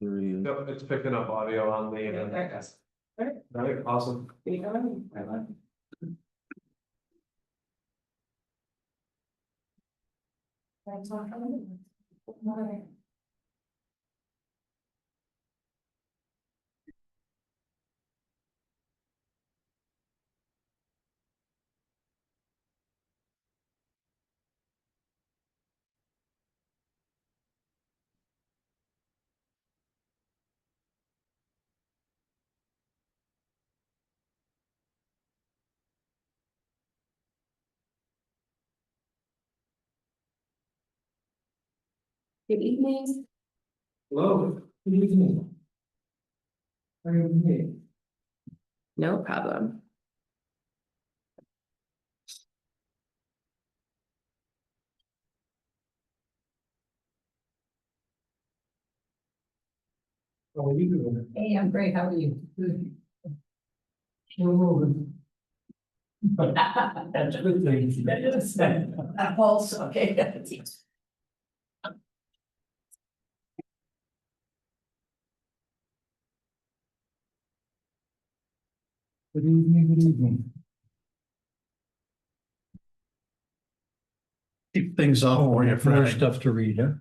3. Yep, it's picking up audio on the. There it goes. Right, awesome. Keep going. I love it. Thanks for coming. Bye. Good evening. Hello, good evening. How are you? No problem. How are you doing? Hey, I'm great. How are you? Good. We're moving. That's a good thing. That is, that pulse, okay. Good evening, good evening. Keep things off for you, More Friday. stuff to read, huh?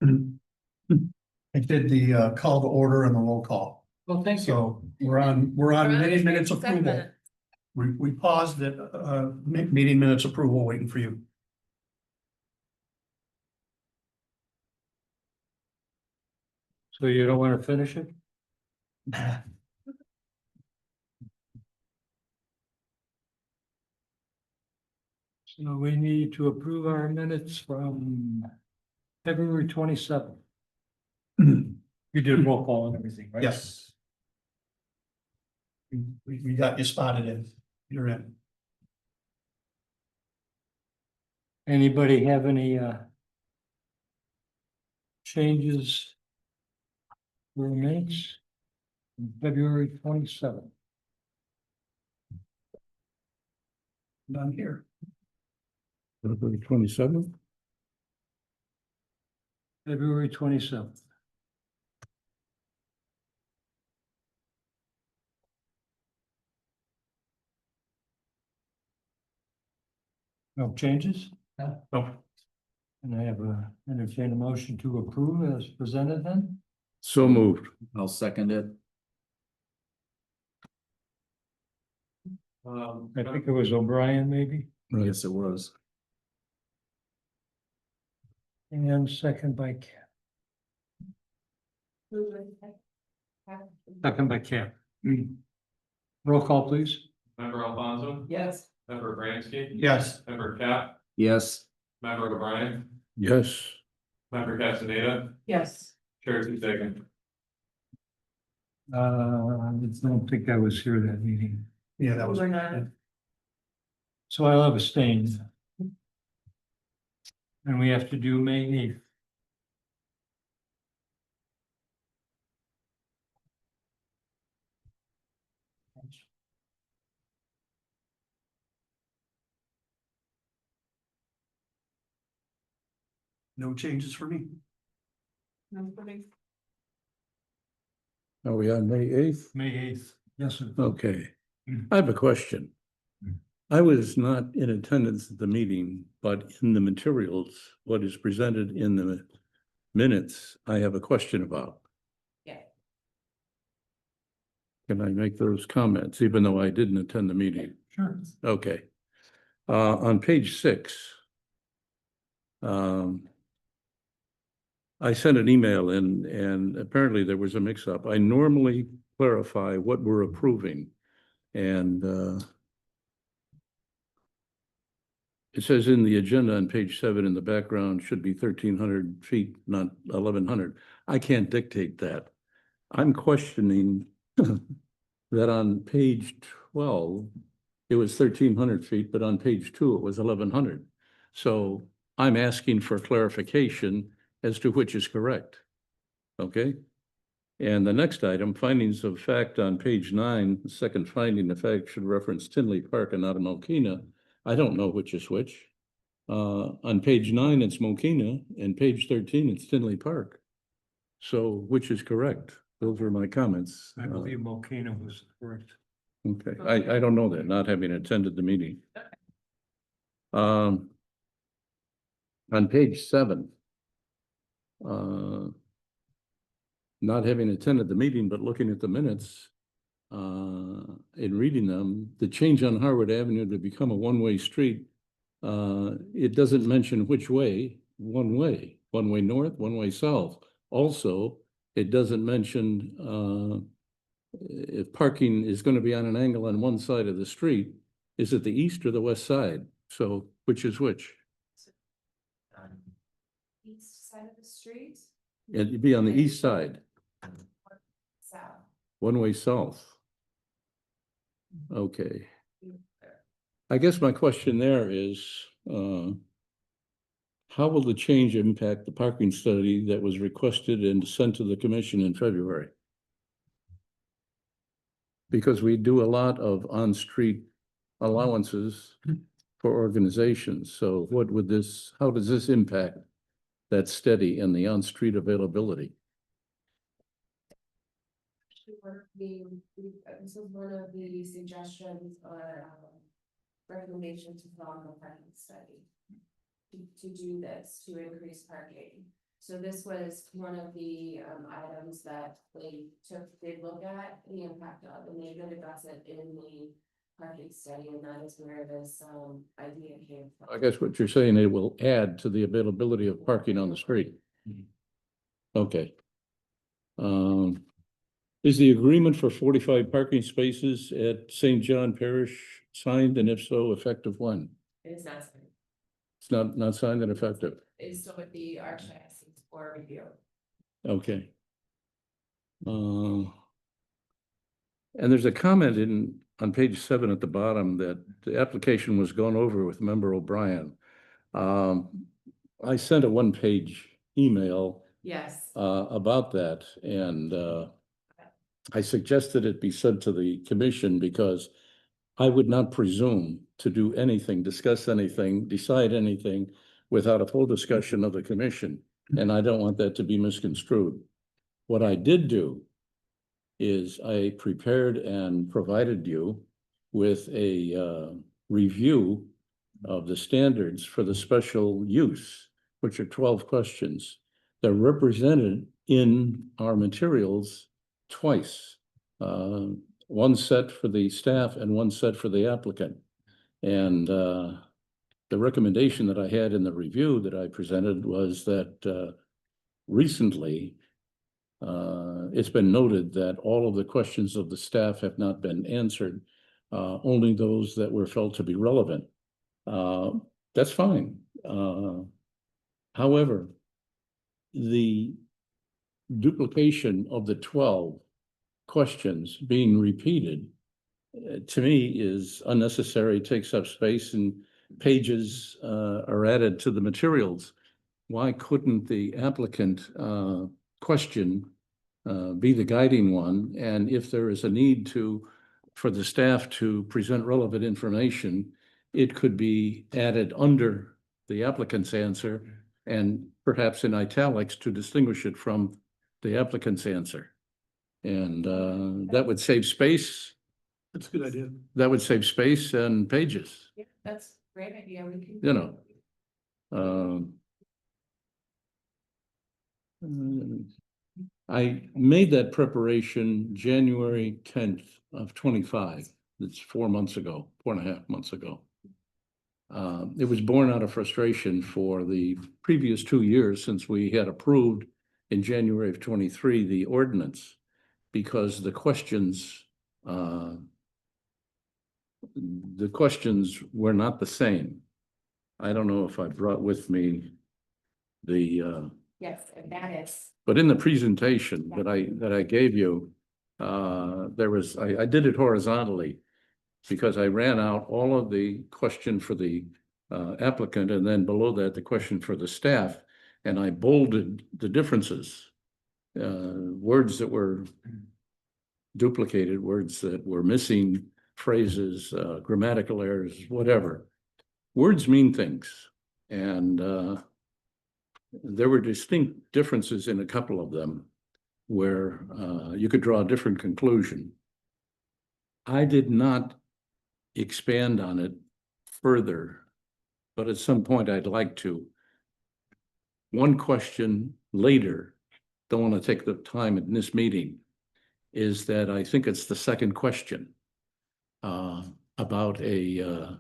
I did the call to order and the roll call. Well, thank you. So we're on meeting minutes 7 approval. minutes. We paused at meeting minutes approval, waiting for you. So you don't want to finish it? So we need to approve our minutes from February 27th. You did roll call and everything, right? Yes. We got you spotted in. You're in. Anybody have any changes for minutes? February 27th. None here. February 27th? February 27th. No changes? No. And I have entertain a motion to approve as presented then? So moved. I'll second it. I think it was O'Brien maybe, Yes, it was. and second by Cap. Second by Cap. Roll call, please. Member Alfonso, Yes. member Bransky, Yes. member Cap, Yes. member O'Brien, Yes. member Castaneda, Yes. chair Tuzagan. I don't think I was here that meeting, Yeah, that was. We're not. so I'll abstain. And we have to do May 8th. No changes for me. Are we on May 8th? May 8th, yes, sir. Okay. I have a question. I was not in attendance at the meeting, but in the materials, what is presented in the minutes, I have a question about. Yeah. Can I make those comments, even though I didn't attend the meeting? Sure. Okay. On page 6. I sent an email in and apparently there was a mix-up. I normally clarify what we're approving. And it says in the agenda on page 7 in the background should be 1,300 feet, not 1,100. I can't dictate that. I'm questioning that on page 12, it was 1,300 feet, but on page 2, it was 1,100. So I'm asking for clarification as to which is correct. Okay? And the next item, findings of fact on page 9, the second finding of fact should reference Tinley Park and not Mokina. I don't know which is which. On page 9, it's Mokina, and page 13, it's Tinley Park. So which is correct? Those were my comments. I believe Mokina was correct. Okay, I don't know that, not having attended the meeting. On page 7. Not having attended the meeting, but looking at the minutes, and reading them, the change on Harvard Avenue to become a one-way street, it doesn't mention which way, one way north, one way south. Also, it doesn't mention if parking is going to be on an angle on one side of the street, is it the east or the west side? So which is which? East side of the street, It'd be on the east side, south. one way south. Okay. I guess my question there is, how will the change impact the parking study that was requested and sent to the commission in February? Because we do a lot of on-street allowances for organizations. So what would this, how does this impact that study and the on-street availability? This is one of the suggestions or recommendations from the parking study. To do this, to increase parking. So this was one of the items that they did look at the impact of, and they did address it in the parking study, and that is where this idea came from. I guess what you're saying, it will add to the availability of parking on the street. Okay. Is the agreement for 45 parking spaces at St. John Parish signed, and if so, effective when? It is not signed. It's not signed and effective. It's still with the archdiocese for review. Okay. And there's a comment on page 7 at the bottom that the application was gone over with Member O'Brien. I sent a one-page email Yes. about that, and I suggested it be sent to the commission because I would not presume to do anything, discuss anything, decide anything without a full discussion of the commission. And I don't want that to be misconstrued. What I did do is I prepared and provided you with a review of the standards for the special use, which are 12 questions. They're represented in our materials twice. One set for the staff and one set for the applicant. And the recommendation that I had in the review that I presented was that recently it's been noted that all of the questions of the staff have not been answered, only those that were felt to be relevant. That's fine. However, the duplication of the 12 questions being repeated to me is unnecessary, takes up space, and pages are added to the materials. Why couldn't the applicant question be the guiding one? And if there is a need for the staff to present relevant information, it could be added under the applicant's answer and perhaps in italics to distinguish it from the applicant's answer. And that would save space. That's a good idea. That would save space and pages, Yeah, that's a great idea. We can. you know. I made that preparation January 10th of 25. It's 4 months ago, 4.5 months ago. It was born out of frustration for the previous 2 years since we had approved in January of 23 the ordinance, because the questions were not the same. I don't know if I brought with me the Yes, and that is. but in the presentation that I gave you, there was, I did it horizontally because I ran out all of the question for the applicant, and then below that, the question for the staff, and I bolded the differences. Words that were duplicated, words that were missing, phrases, grammatical errors, whatever. words mean things. And there were distinct differences in a couple of them where you could draw a different conclusion. I did not expand on it further, but at some point I'd like to. One question later, don't want to take the time in this meeting, is that I think it's the second question about a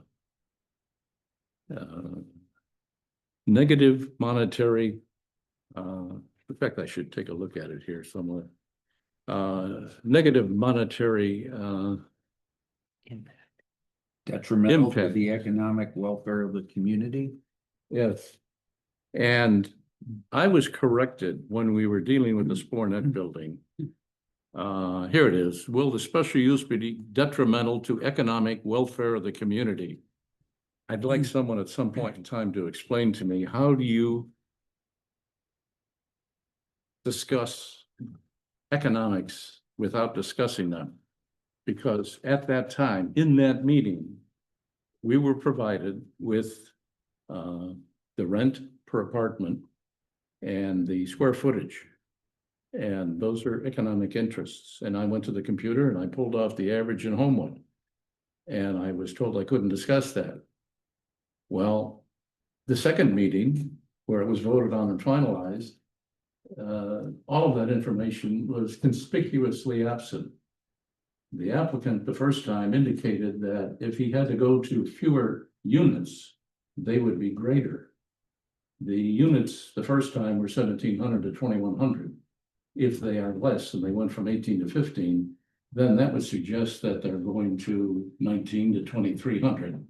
negative monetary, in fact, I should take a look at it here somewhere. Negative monetary Detrimental to Impact. the economic welfare of the community. yes. And I was corrected when we were dealing with the Spornet building. Here it is. Will the special use be detrimental to economic welfare of the community? I'd like someone at some point in time to explain to me, how do you discuss economics without discussing them? Because at that time, in that meeting, we were provided with the rent per apartment and the square footage. And those are economic interests. And I went to the computer and I pulled off the average in Homewood. And I was told I couldn't discuss that. Well, the second meeting where it was voted on and finalized, all of that information was conspicuously absent. The applicant the first time indicated that if he had to go to fewer units, they would be greater. The units the first time were 1,700 to 2,100. If they are less and they went from 18 to 15, then that would suggest that they're going to 19 to 2,300.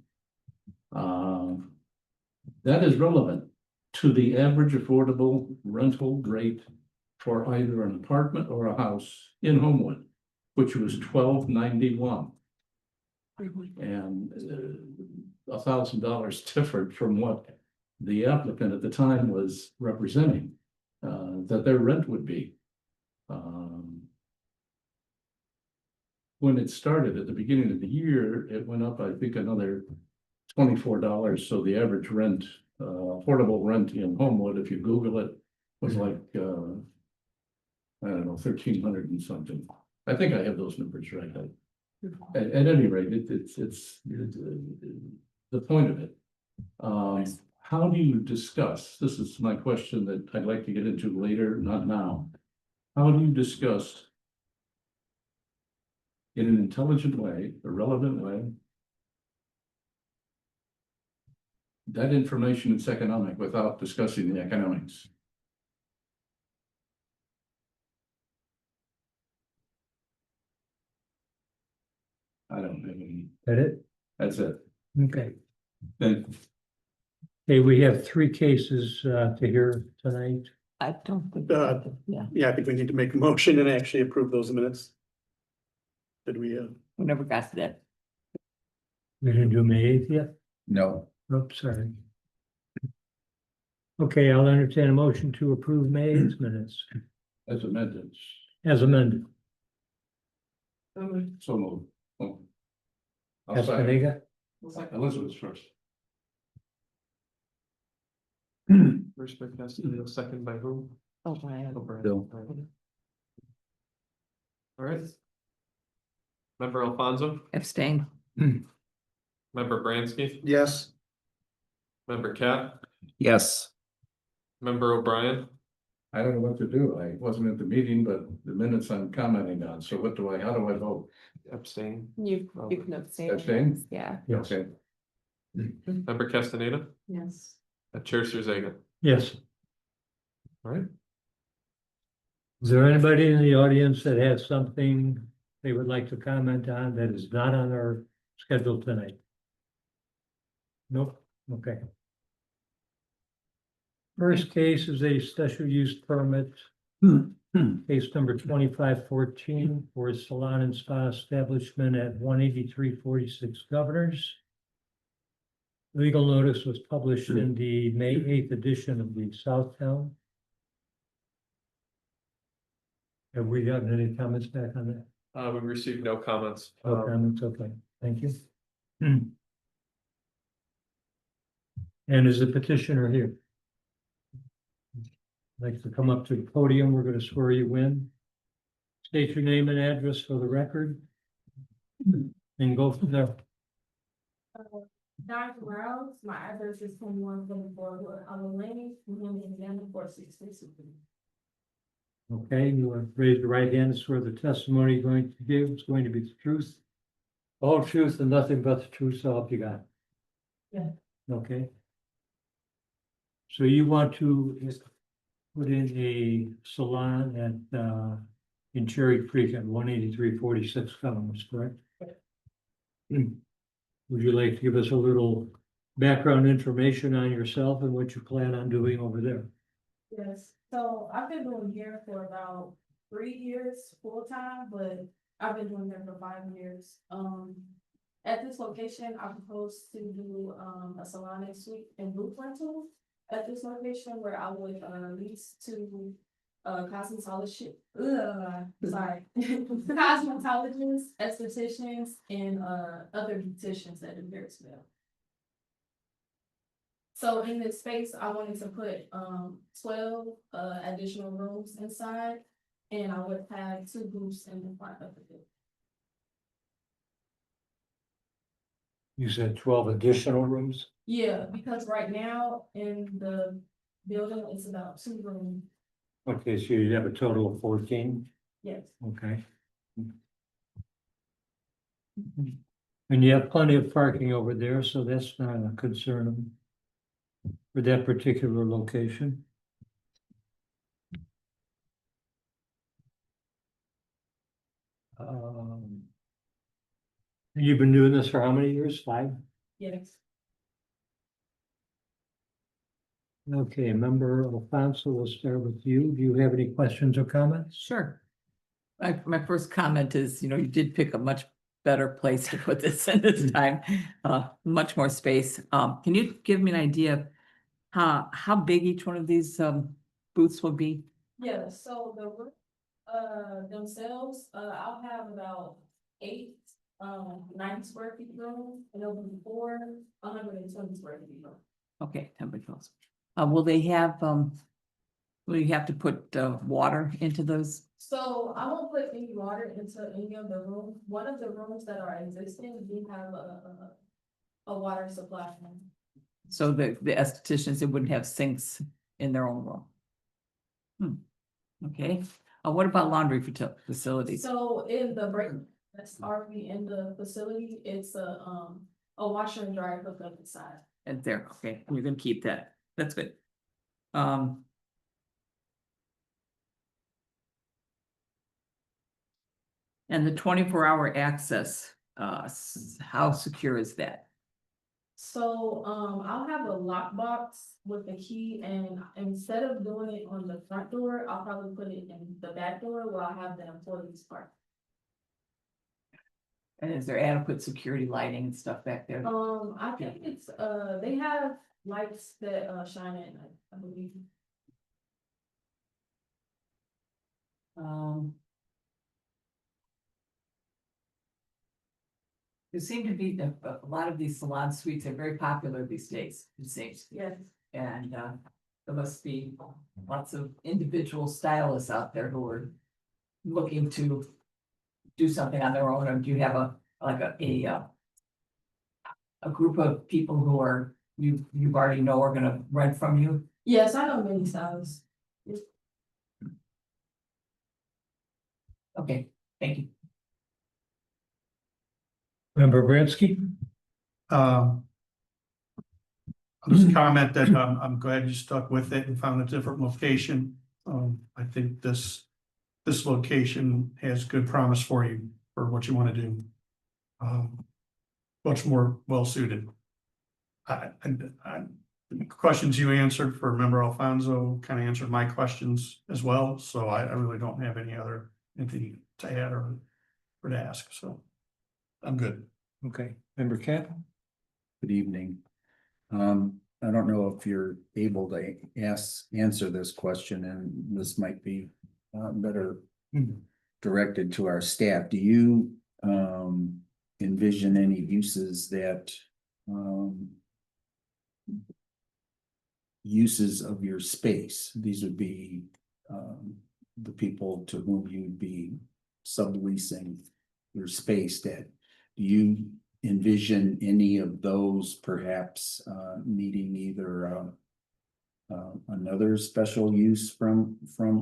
That is relevant to the average affordable rental rate for either an apartment or a house in Homewood, which was $1,291. And $1,000 differed from what the applicant at the time was representing that their rent would be. When it started at the beginning of the year, it went up, I think, another $24. So the average rent, affordable rent in Homewood, if you Google it, was like, I don't know, 1,300 and something. I think I have those numbers right. At any rate, it's the point of it. How do you discuss, this is my question that I'd like to get into later, not now. How do you discuss in an intelligent way, a relevant way, that information is economic without discussing the economics? I don't have any, That it? that's it. Okay. Then Okay, we have three cases to hear tonight. I don't think. Yeah, Yeah, I think we need to make a motion and actually approve those minutes. Did we, we never got to that. We didn't do May 8th yet? No. Oops, sorry. Okay, I'll entertain a motion to approve May 8th minutes as amended, as amended. so moved. Oh. I'll second. Castaneda? Elizabeth's first. First by Castaneda, second by who? Oh, Brian. O'Brien. Bill. All right. Member Alfonso, Abstain. member Bransky, yes, member Cap, Yes. member O'Brien, I don't know what to do. I wasn't at the meeting, but the minutes I'm commenting on. So how do I vote? abstain, You can abstain. Abstain? Yeah. Yes. Okay. member Castaneda, Yes. Chair Surzaga. Yes. All right, Is there anybody in the audience that has something they would like to comment on that is not on our schedule tonight? Nope, okay. First case is a special use permit. Case number 2514 for a salon and spa establishment at 18346 Governors. Legal notice was published in the May 8th edition of the Southtown. Have we gotten any comments back on that? we received no comments. No comments, okay, thank you. And is the petitioner here? Like to come up to the podium, we're gonna swear you in. State your name and address for the record. And go from there. Don Morales, my address is 2124 Olive Lane, Indiana 466. Okay, you want to raise your right hand and swear the testimony you're going to give is going to be the truth. All truth and nothing but the truth, so help you God. Yeah. Okay. So you want to put in a salon at in Cherry Creek at 18346 Governors, correct? Would you like to give us a little background information on yourself and what you plan on doing over there? Yes, so I've been doing hair for about 3 years full time, but I've been doing hair for 5 years. At this location, I'm supposed to do a salon and suite and booth rental at this location where I would lease to cosmetologists, cosmetologists, estheticians, and other beauticians that do hair as well. So in this space, I wanted to put 12 additional rooms inside, and I would have 2 booths in the front of the building. You said 12 additional rooms? Yeah, because right now in the building, it's about 2 rooms. Okay, so you have a total of 14, Yes. okay. And you have plenty of parking over there, so that's not a concern for that particular location. You've been doing this for how many years? 5? Yes. Okay, member Alfonso, we'll start with you. Do you have any questions or comments? Sure. My first comment is, you did pick a much better place to put this in this time, much more space. Can you give me an idea of how big each one of these booths will be? Yeah, so the room themselves, I'll have about 8 90 square feet room, and it'll be 4 120 square feet room. Okay, 10 by 12. Will they have, will you have to put water into those? So I won't put any water into any of the rooms. One of the rooms that are existing, we have a water supply. So the estheticians, they wouldn't have sinks in their own room? Okay, what about laundry facilities? So in the break, that's already in the facility, it's a washer and dryer hooked up inside. And there, okay, you're gonna keep that, that's good. And the 24-hour access, how secure is that? So, I'll have a lockbox with the key, and instead of doing it on the front door, I'll probably put it in the back door where I have the employees park. And is there adequate security lighting and stuff back there? I think it's, they have lights that, shine at night, I believe. There seem to be a lot of these salon suites are very popular these days, it seems. Yes. And there must be lots of individual stylists out there who are looking to do something on their own. Or do you have a group of people who are you already know are gonna rent from you? Yes, I know many stylists. Okay, thank you. Member Bransky? I'll just comment that I'm glad you stuck with it and found a different location. I think this location has good promise for you for what you want to do. Much more well suited. The questions you answered for Member Alfonso kind of answered my questions as well, so I really don't have anything to add or to ask, so I'm good. Okay, member Cap? Good evening. I don't know if you're able to answer this question, and this might be better directed to our staff. Do you envision any uses that uses of your space. These would be the people to whom you'd be subleasing your space. That do you envision any of those perhaps needing either another special use from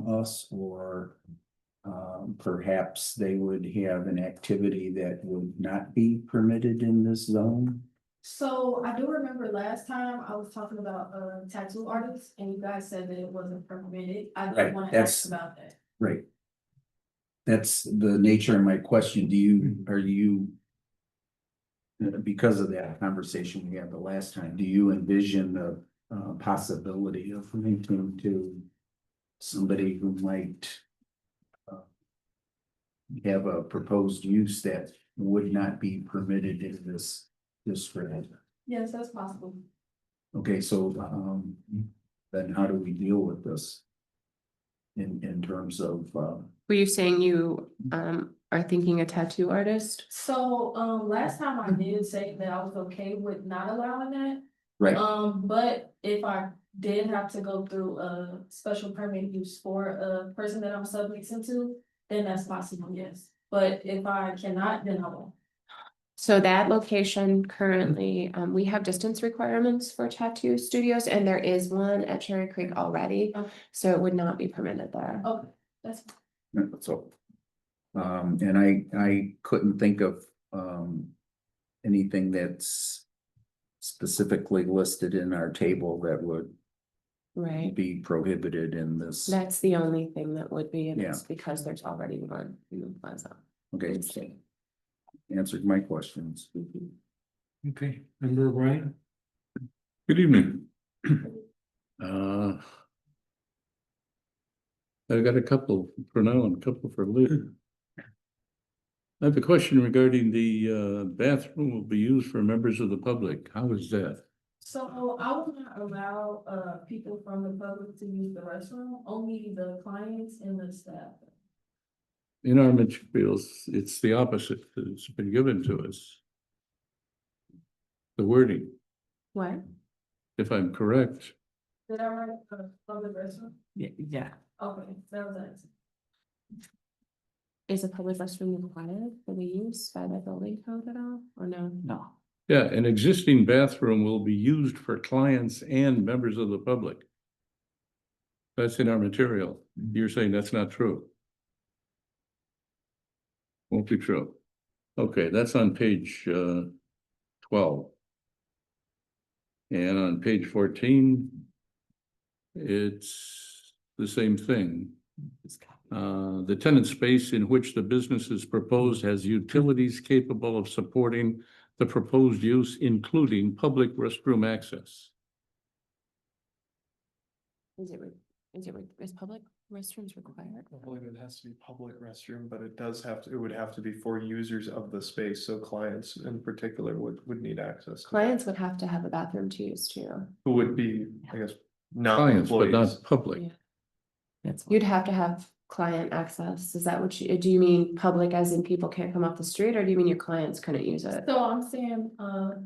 us, or perhaps they would have an activity that would not be permitted in this zone? So I do remember last time I was talking about a tattoo artist and you guys said that it wasn't permitted. I Right, did want to that's- ask about that. Right. That's the nature of my question. Are you? Because of that conversation we had the last time, do you envision the possibility of linking to somebody who might have a proposed use that would not be permitted in this district? Yes, that's possible. Okay, so then how do we deal with this? In terms of Were you saying you are thinking a tattoo artist? So, last time I did say that I was okay with not allowing that. right, But if I did have to go through a special permit use for a person that I'm subleasing to, then that's possible, yes. But if I cannot, then I won't. So that location currently, we have distance requirements for tattoo studios and there is one at Cherry Creek already. Okay. So it would not be permitted there. Okay, that's. so. And I couldn't think of anything that's specifically listed in our table that would Right. be prohibited in this. That's the only thing that would be, and Yeah. it's because there's already one in the plaza. Okay, answered my questions. Mhm. Okay, Member O'Brien? Good evening. I've got a couple for now and a couple for later. I have a question regarding the bathroom will be used for members of the public. How is that? So I will not allow people from the public to use the restroom, only the clients and the staff. In our materials, it's the opposite that's been given to us. The wording, What? if I'm correct, Did I write public restroom? Yeah. Okay, that was it. Is a public restroom required for the use by the building code at all, or no? No. yeah, an existing bathroom will be used for clients and members of the public. That's in our material. You're saying that's not true? Won't be true. Okay, that's on page 12. And on page 14, it's the same thing. The tenant space in which the business is proposed has utilities capable of supporting the proposed use, including public restroom access. Is public restrooms required? I believe it has to be public restroom, but it would have to be for users of the space, so clients in particular would need access. to that. Clients would have to have a bathroom to use too. Who would be, I guess, not Clients, but employees. not public. Yeah. That's. You'd have to have client access. Is that what do you mean public as in people can't come off the street, or do you mean your clients couldn't use it? So I'm saying,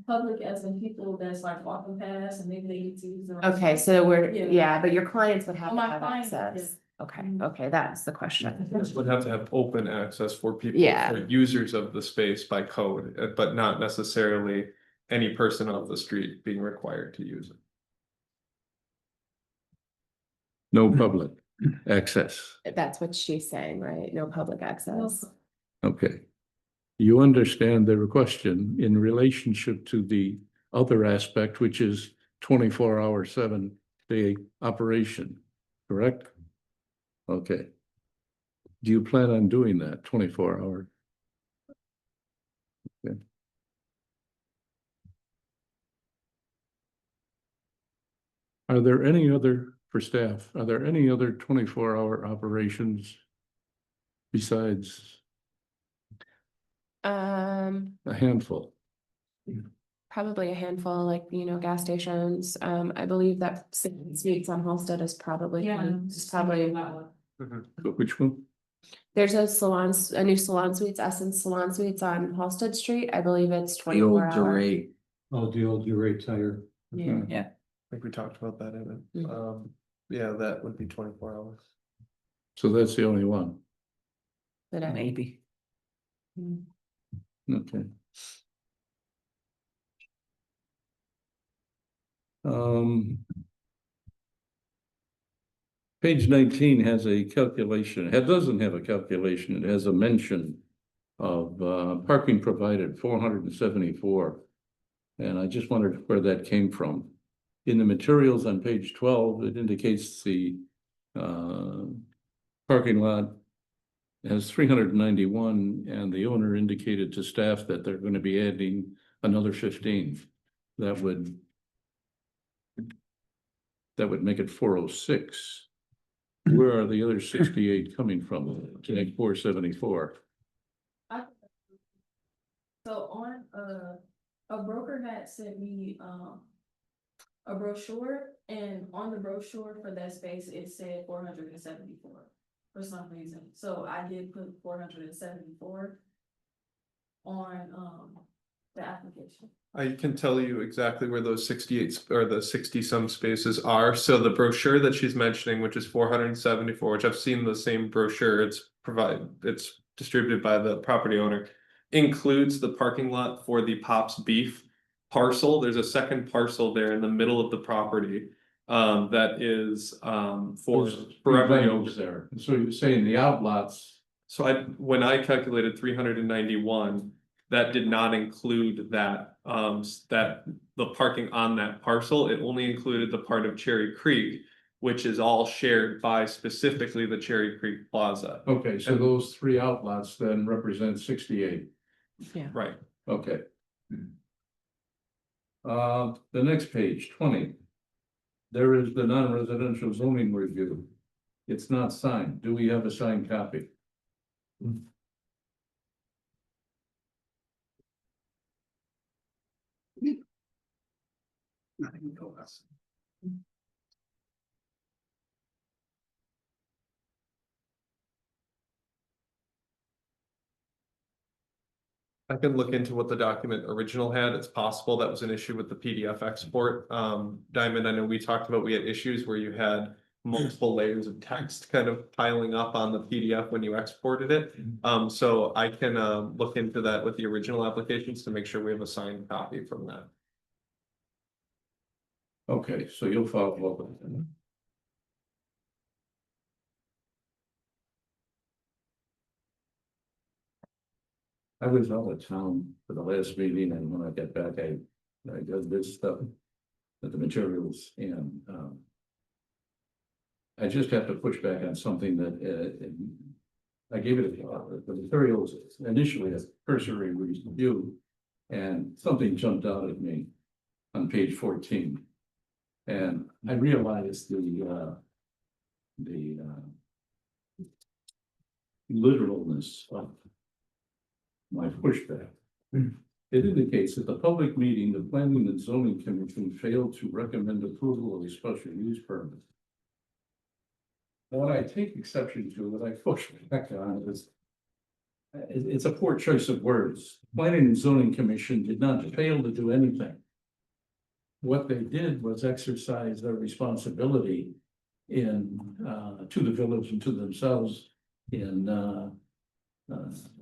public as in people that's like walking past and maybe they need to use the. Okay, restroom. so Yeah. yeah, but your clients would have Oh, to my have clients, access. yeah. Okay, okay, that's the question. Would have to have open access for people, Yeah. for users of the space by code, but not necessarily any person off the street being required to use it. No public access. That's what she's saying, right? No public access. Okay. You understand the question in relationship to the other aspect, which is 24-hour, 7-day operation, correct? Okay. Do you plan on doing that 24-hour? Okay. Are there any other, for staff, are there any other 24-hour operations besides a handful? Probably a handful, like, gas stations. I believe that Suites on Halsted is probably, is probably. Which one? There's a new salon suites, Essence Salon Suites on Halsted Street. I believe it's The old 24 hour. Duray. Oh, the old Duray tire. Yeah. Yeah. think we talked about that in it. Mhm. Yeah, that would be 24 hours. So that's the only one. But I, Maybe. Okay. Um. Page 19 has a calculation. It doesn't have a calculation. It has a mention of parking provided, 474. And I just wondered where that came from. In the materials on page 12, it indicates the parking lot has 391, and the owner indicated to staff that they're going to be adding another 15. That would make it 406. Where are the other 68 coming from to make 474? So on, a broker had sent me, a brochure, and on the brochure for that space, it said 474 for some reason. So I did put 474 on, the application. I can tell you exactly where those 68 or the 60 some spaces are. So the brochure that she's mentioning, which is 474, which I've seen the same brochure, it's distributed by the property owner, includes the parking lot for the Pops Beef parcel. There's a second parcel there in the middle of the property. That is for forever yogurt there. So you're saying the outlots. So when I calculated 391, that did not include that, that the parking on that parcel. It only included the part of Cherry Creek, which is all shared by specifically the Cherry Creek Plaza. Okay, so those three outlots then represent 68. Right. Okay. The next page, 20. There is the non-residential zoning review. It's not signed. Do we have a signed copy? I can look into what the document original had. It's possible that was an issue with the PDF export. Diamond, I know we talked about, we had issues where you had multiple layers of text kind of piling up on the PDF when you exported it. So I can look into that with the original applications to make sure we have a signed copy from that. Okay, so you'll follow up with them. I was out of town for the last meeting, and when I get back, I did this stuff with the materials, and I just have to push back on something that I gave it the materials initially as cursory review, and something jumped out at me on page 14. And I realized the literalness of my pushback. It indicates that the public meeting, the Planning and Zoning Commission failed to recommend approval of a special use permit. What I take exception to, what I push back on is it's a poor choice of words. Planning and Zoning Commission did not fail to do anything. What they did was exercise their responsibility in to the village and to themselves in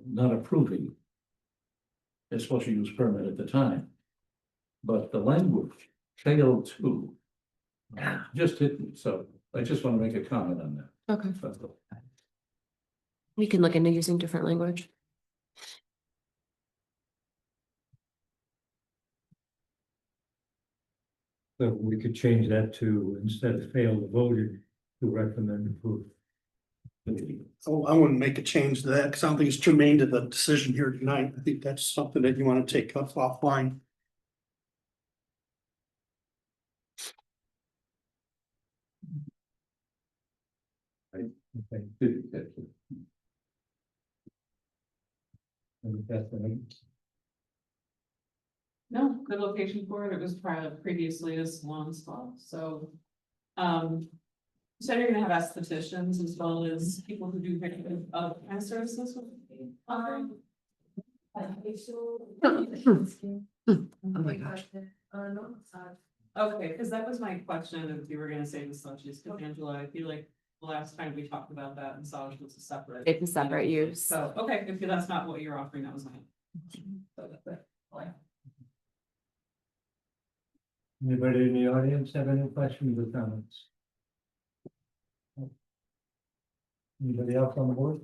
not approving a special use permit at the time. But the language failed to just hit me. So I just want to make a comment on that. okay, That's all. we can look into using different language. So we could change that to, instead of fail to vote, to recommend approval. So I wouldn't make a change to that because I don't think it's germane to the decision here tonight. I think that's something that you want to take up offline. Okay. Didn't catch it. And that's the- No, good location for it. It was previously a salon spa, so. So you're gonna have estheticians as well as people who do kind of services with. Oh my gosh. No, sorry. Okay, because that was my question, if you were gonna say massage use, because Angela, I feel like the last time we talked about that, massage was a separate. It's a separate use. So, okay, if that's not what you're offering, that was my. Anybody in the audience have any questions or comments? Anybody else on the board?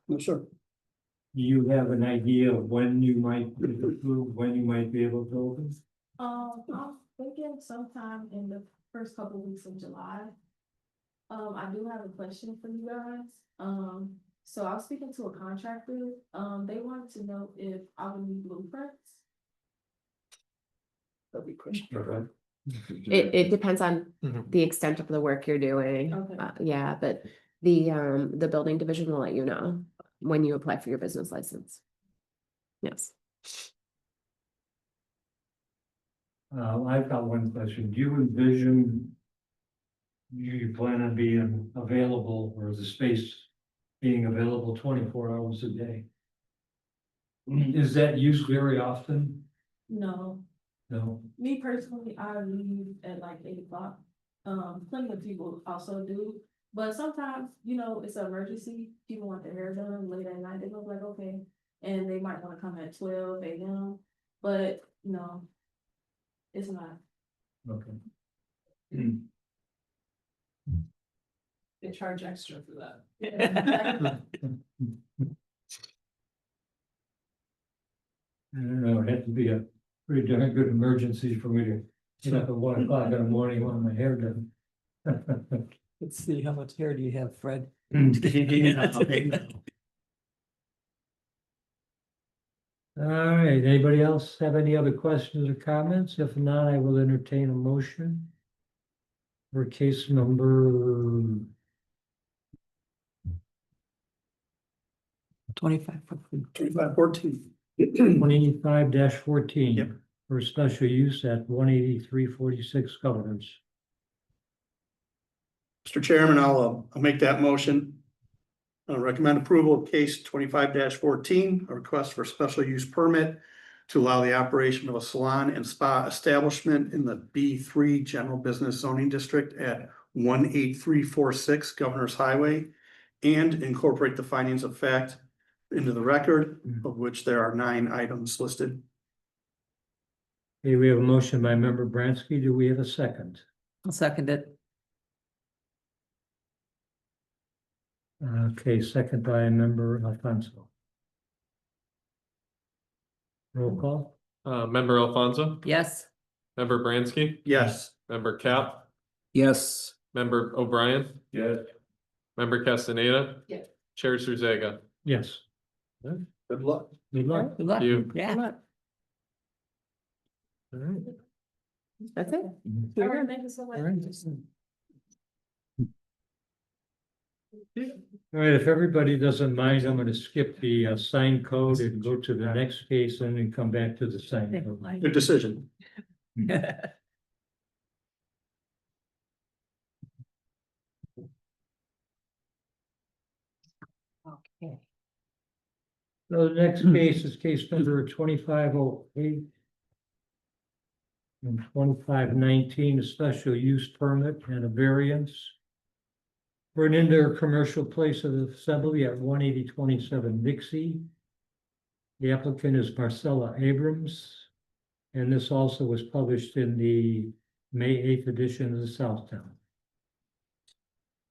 No, sir. Do you have an idea of when you might, when you might be able to open? I'm thinking sometime in the first couple weeks of July. I do have a question for you guys. So I was speaking to a contractor, they wanted to know if I would need blueprints. That'd be a question for her. It depends on the extent of the work you're doing. Okay. Yeah, but the building division will let you know when you apply for your business license. Yes. I've got one question. Do you envision you plan on being available or the space being available 24 hours a day? Is that used very often? No, No. me personally, I leave at like 8 o'clock. Plenty of people also do, but sometimes, you know, it's an emergency. People want their hair done late at night. They go like, okay, and they might want to come at 12 a.m. But no, it's not. Okay. They charge extra for that. I don't know, it had to be a pretty darn good emergency for me to get up at 1 o'clock in the morning when my hair done. Let's see, how much hair do you have, Fred? All right, anybody else have any other questions or comments? If not, I will entertain a motion for case number 25. 25-14. Yep. For special use at 18346 Governors. Mr. Chairman, I'll make that motion. Recommend approval of case 25-14, a request for special use permit to allow the operation of a salon and spa establishment in the B3 General Business Zoning District at 18346 Governor's Highway and incorporate the findings of fact into the record, of which there are 9 items listed. Okay, we have a motion by member Bransky. Do we have a second? I'll second it. Okay, second by member Alfonso. Roll call? Member Alfonso, Yes. member Bransky, Yes. member Cap, Yes. member O'Brien, Yes. member Castaneda. Yes. Chair Zuniga. Yes. Good luck. Good luck. Good luck. You. Yeah. All right. That's it. All right, thank you so much. All right. All right, if everybody doesn't mind, I'm gonna skip the sign code and go to the next case and then come back to the sign code. Good decision. Okay. So the next case is case number 2508. And 2519, a special use permit and a variance. For an indoor commercial place of assembly at 18027 Dixie. The applicant is Marcella Abrams. And this also was published in the May 8th edition of the Southtown.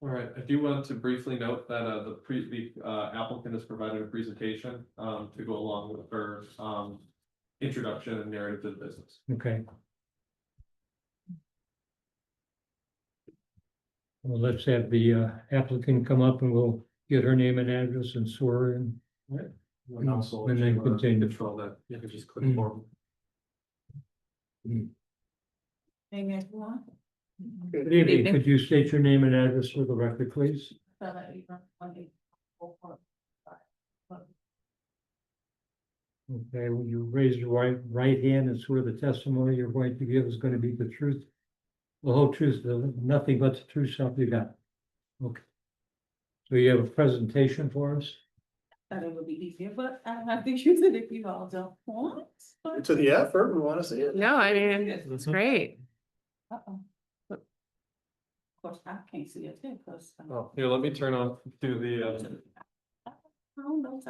All right, I do want to briefly note that the applicant has provided a presentation to go along with her introduction and narrative to the business. Okay. Well, let's have the applicant come up and we'll get her name and address and swear in. And also, And then continue. control that, you can just click Mm. forward. Maybe everyone. Good evening. Could you state your name and address for the record, please? Okay, will you raise your right hand and swear the testimony you're going to give is going to be the truth? The whole truth, nothing but the truth, so help you God. Okay. So you have a presentation for us? Thought it would be easier, but I have to use it if you all don't want. to the effort, we wanna see it. No, I mean, it's great. Uh-oh. Of course, I can't see it too, because. Oh, here, let me turn off, do the, I don't know,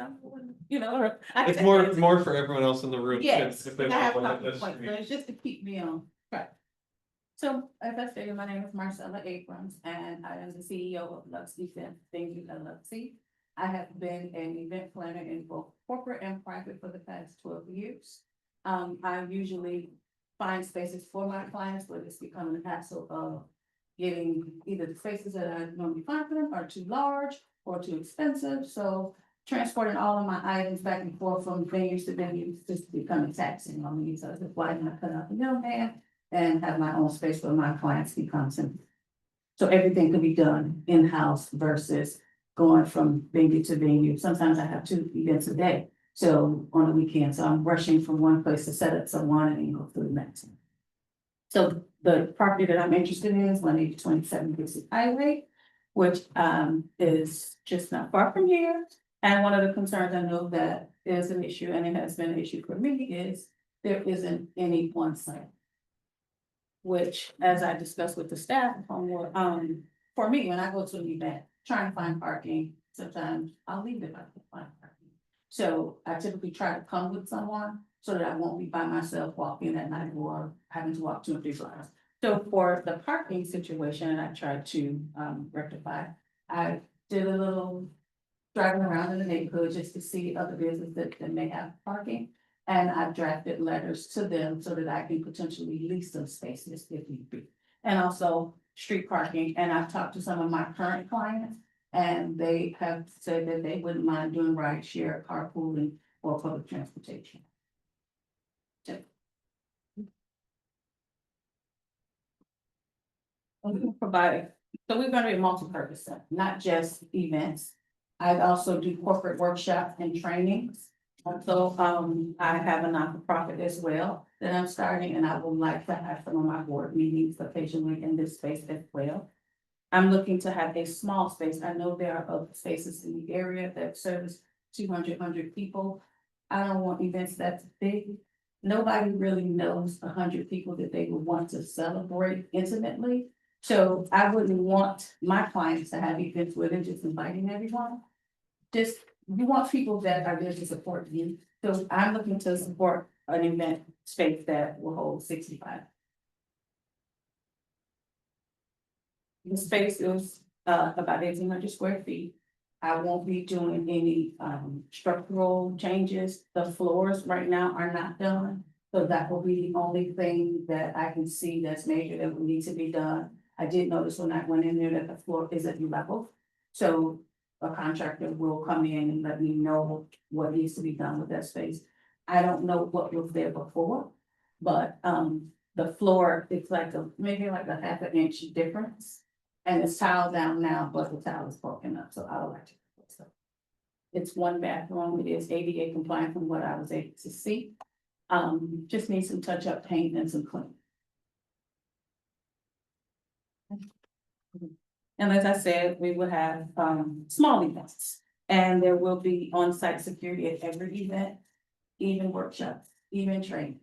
you know. it's more for everyone else in the room. Yes, if they I have want talking this points, screen. but it's just to keep me on track. So, as I stated, my name is Marcella Abrams, and I am the CEO of Lux Event Venue LLC. I have been an event planner in both corporate and private for the past 12 years. I usually find spaces for my clients, but it's becoming a hassle of getting either the spaces that I normally find for them are too large or too expensive, so transporting all of my items back and forth from venues to venues just becoming taxing on me, so I said, why not cut out the middleman and have my own space where my clients can come to. So everything can be done in-house versus going from venue to venue. Sometimes I have 2 events a day, so on the weekend, so I'm rushing from one place to set up someone and then go through the next. So the property that I'm interested in is 18027 Dixie Highway, which is just not far from here. And one of the concerns I know that is an issue, and it has been an issue for me, is there isn't any on site. Which, as I discussed with the staff, for me, when I go to an event, trying to find parking, sometimes I'll leave if I can find parking. So I typically try to come with someone so that I won't be by myself walking at night or having to walk 2 or 3 blocks. So for the parking situation, and I tried to rectify, I did a little driving around in the neighborhood just to see other businesses that may have parking. And I've drafted letters to them so that I can potentially lease some spaces if need be. And also street parking, and I've talked to some of my current clients, and they have said that they wouldn't mind doing ride share, carpooling, or public transportation. So. We can provide, so we're gonna be a multi-purpose center, not just events. I also do corporate workshops and trainings. So, I have a not-for-profit as well that I'm starting, and I would like to have some of my board meetings occasionally in this space as well. I'm looking to have a small space. I know there are other spaces in the area that service 200 people. I don't want events that's big. Nobody really knows 100 people that they would want to celebrate intimately. So I wouldn't want my clients to have events where they're just inviting everyone. Just, you want people that are there to support you. So I'm looking to support an event space that will hold 65. The space is about 1,800 square feet. I won't be doing any structural changes. The floors right now are not done. So that will be the only thing that I can see that's major that will need to be done. I did notice when I went in there that the floor isn't level. So a contractor will come in and let me know what needs to be done with that space. I don't know what was there before, but the floor, it's like maybe like a half an inch difference. And it's tiled down now, but the tile is broken up, so I would like to. So it's 1 bathroom, it is ADA compliant from what I was able to see. Just need some touch up paint and some clean. And as I said, we will have small events, and there will be on-site security at every event, even workshops, even training.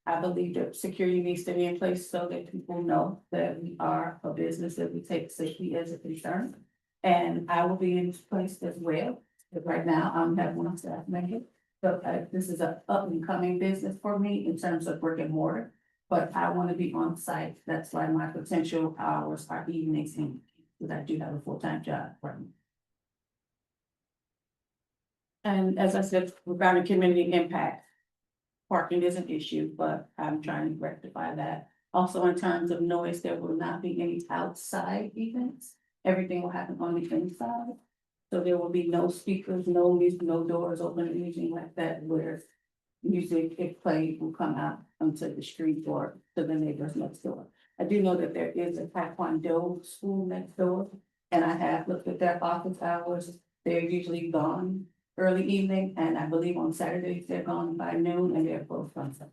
I believe that security needs to be in place so that people know that we are a business, that we take safety as a concern. And I will be in place as well, but right now I'm have 1 staff member. So this is an up and coming business for me in terms of brick and mortar, but I want to be on site. That's why my potential hours are evenings and because I do have a full-time job. And as I said, regarding community impact, parking is an issue, but I'm trying to rectify that. Also, in terms of noise, there will not be any outside events. Everything will happen on the inside. So there will be no speakers, no music, no doors open, or anything like that, where music, if played, will come out onto the street or to the neighbors next door. I do know that there is a Taekwondo school next door, and I have looked at their office hours. They're usually gone early evening, and I believe on Saturdays they're gone by noon, and they're closed on Sunday.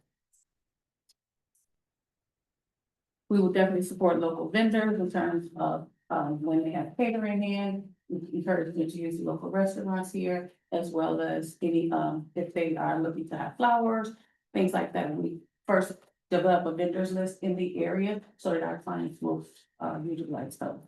We will definitely support local vendors in terms of when they have catering in. We encourage them to use the local restaurants here, as well as any if they are looking to have flowers, things like that. We first develop a vendors list in the area so that our clients will utilize those.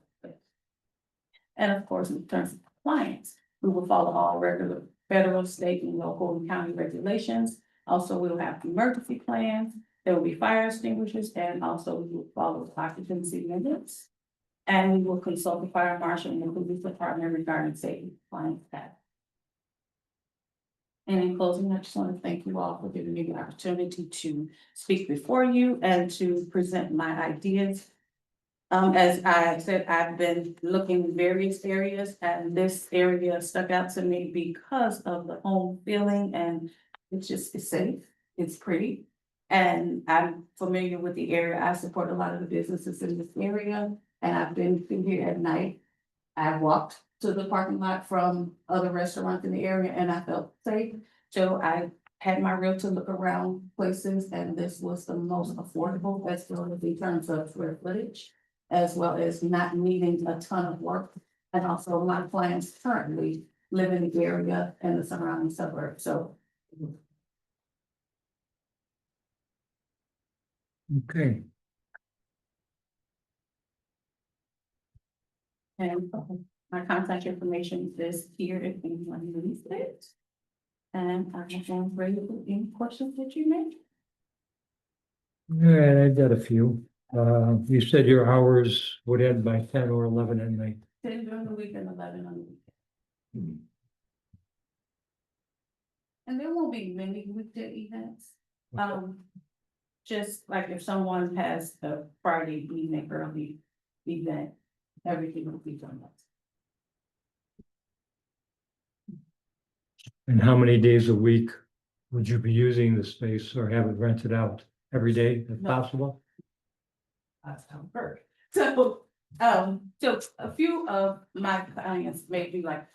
And of course, in terms of compliance, we will follow all regular federal, state, and local and county regulations. Also, we'll have emergency plans, there will be fire extinguishers, and also we will follow occupancy limits. And we will consult the fire marshal and the police department regarding safety compliance status. And in closing, I just want to thank you all for giving me the opportunity to speak before you and to present my ideas. As I said, I've been looking in various areas and this area stuck out to me because of the home feeling and it's safe, it's pretty. And I'm familiar with the area. I support a lot of the businesses in this area and I've been through here at night. I walked to the parking lot from other restaurants in the area and I felt safe. So I had my realtor look around places and this was the most affordable as well as in terms of square footage, as well as not needing a ton of work. And also my clients currently live in the area and the surrounding suburbs, so. Okay, And my contact information is here if anyone needs it. And I am ready for any questions that you may. all right, I've got a few. You said your hours would end by 10 or 11 at night. 10 during the week and 11 on the weekend. And there won't be many weekday events. Just like if someone has a Friday evening early event, everything will be done. And how many days a week would you be using the space or have it rented out? Every day if No. possible? That's how it works. So a few of my clients may do like,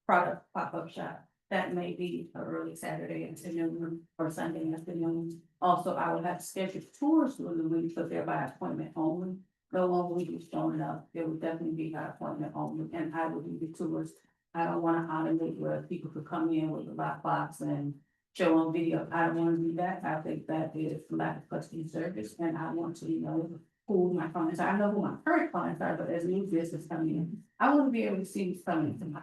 product pop-up shop. That may be a early Saturday afternoon or Sunday afternoon. Also, I will have scheduled tours during the week, but they're by appointment only. No one will be showing up. It will definitely be by appointment only, and I will do the tours. I don't wanna automate where people could come in with a lockbox and show on video. I don't wanna do that. I think that is lack of customer service, and I want to know who my clients are. I know who my current clients are, but as new business coming in, I want to be able to see who's coming to my.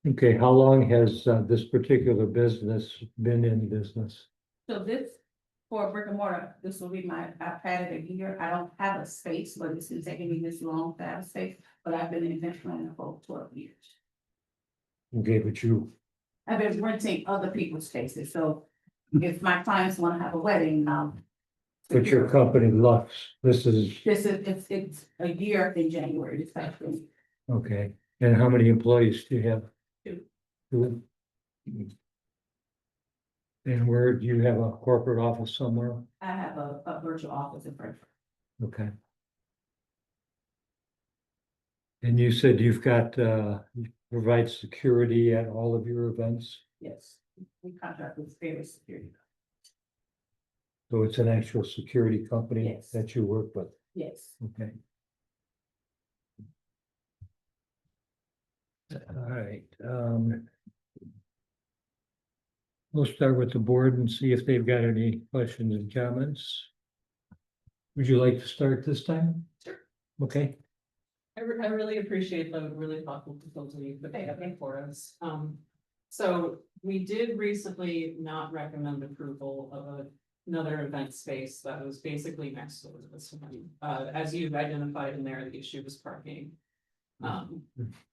Okay, how long has this particular business been in business? So this, for brick and mortar, this will be I've had it a year. I don't have a space, but it's been taking me this long to have a space, but I've been in event planning for 12 years. Okay, but you, I've been renting other people's spaces, so if my clients want to have a wedding, but your company Lux, this is, it's a year in January, it's actually. okay. And how many employees do you have? Two. Two. And where, do you have a corporate office somewhere? I have a virtual office in Frankfurt. Okay. And you said you've got, you provide security at all of your events? Yes, we contract with various security. So it's an actual security company Yes. that you work with? Yes. Okay. All right, we'll start with the board and see if they've got any questions and comments. Would you like to start this time? Sure. Okay, I really appreciate the really thoughtful proposal you put together for us. So we did recently not recommend approval of another event space that was basically next to this one. As you've identified in there, the issue was parking.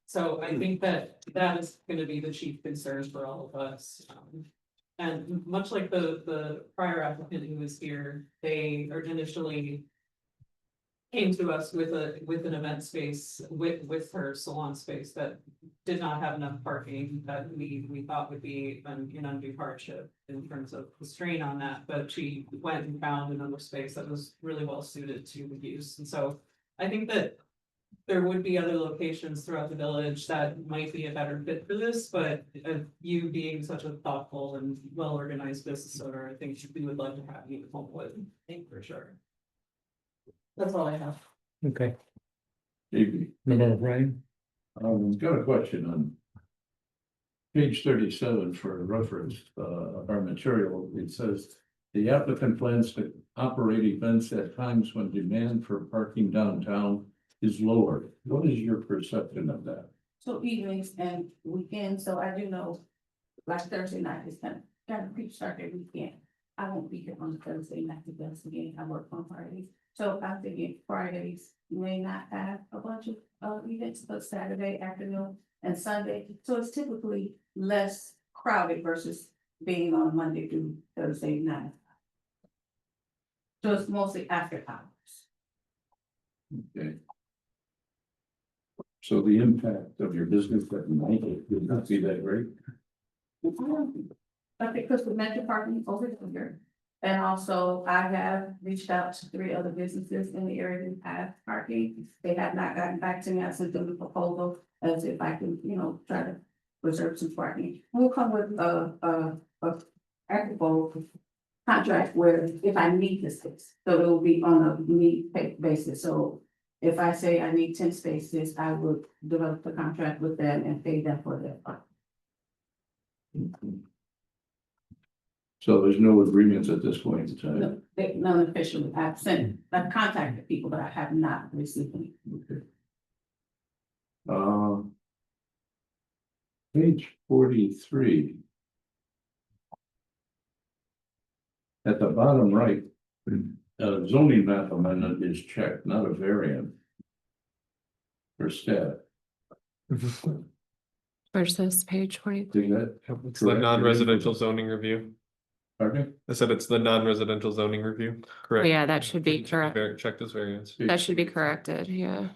So I think that is gonna be the chief concern for all of us. And much like the prior applicant who was here, they are initially came to us with an event space with her salon space that did not have enough parking that we thought would be an undue hardship in terms of the strain on that, but she went and found another space that was really well suited to the use. And so I think that there would be other locations throughout the village that might be a better fit for this, but you being such a thoughtful and well-organized business owner, I think we would love to have you in Homewood, I think for sure. That's all I have. okay. JP, Member Brian? got a question on page 37 for reference, our material, it says. The applicant plans to operate events at times when demand for parking downtown is lower. What is your perception of that? So evenings and weekends, so I do know, like Thursday night is kind of pre-start their weekend. I won't be here on Thursday night because again, I work on Fridays. So I'm thinking Fridays may not have a bunch of events, but Saturday afternoon and Sunday. So it's typically less crowded versus being on Monday through Thursday night. So it's mostly after hours. Okay. So the impact of your business at night would not be that great? But because we mentioned parking over here, and also I have reached out to 3 other businesses in the area who have parking. They have not gotten back to me. I sent them the proposal as if I can, try to reserve some parking. We'll come with a equitable contract where if I need the space, so it will be on a need basis. So if I say I need 10 spaces, I would develop a contract with them and pay them for their parking. So there's no agreements at this point in time? No, none officially. I've contacted people, but I have not received any. Okay. Page 43. At the bottom right, zoning map amendment is checked, not a variant. For staff. Versus page 20. Do that? It's the non-residential zoning review. Pardon? I said it's the non-residential zoning review, Oh, correct? yeah, that should be correct. Checked as variance. That should be corrected, yeah.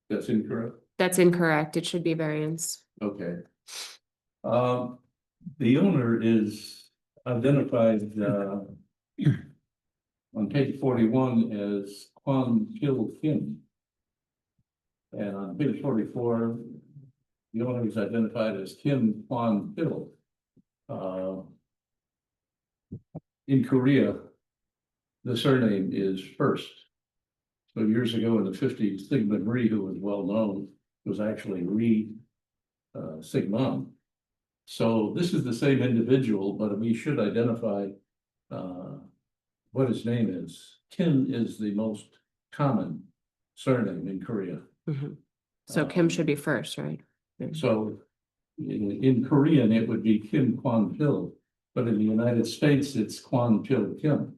That's incorrect? That's incorrect. It should be variance. Okay. The owner is identified, on page 41 as Kwan Kil Kim. And on page 44, the owner is identified as Kim Kwan Pil. In Korea, the surname is First. So years ago in the 50s, Sigmund Rhee, who was well known, was actually Rhee Sigmund. So this is the same individual, but we should identify what his name is. Kim is the most common surname in Korea. So Kim should be first, right? So in Korean, it would be Kim Kwan Pil, but in the United States, it's Kwan Pil Kim.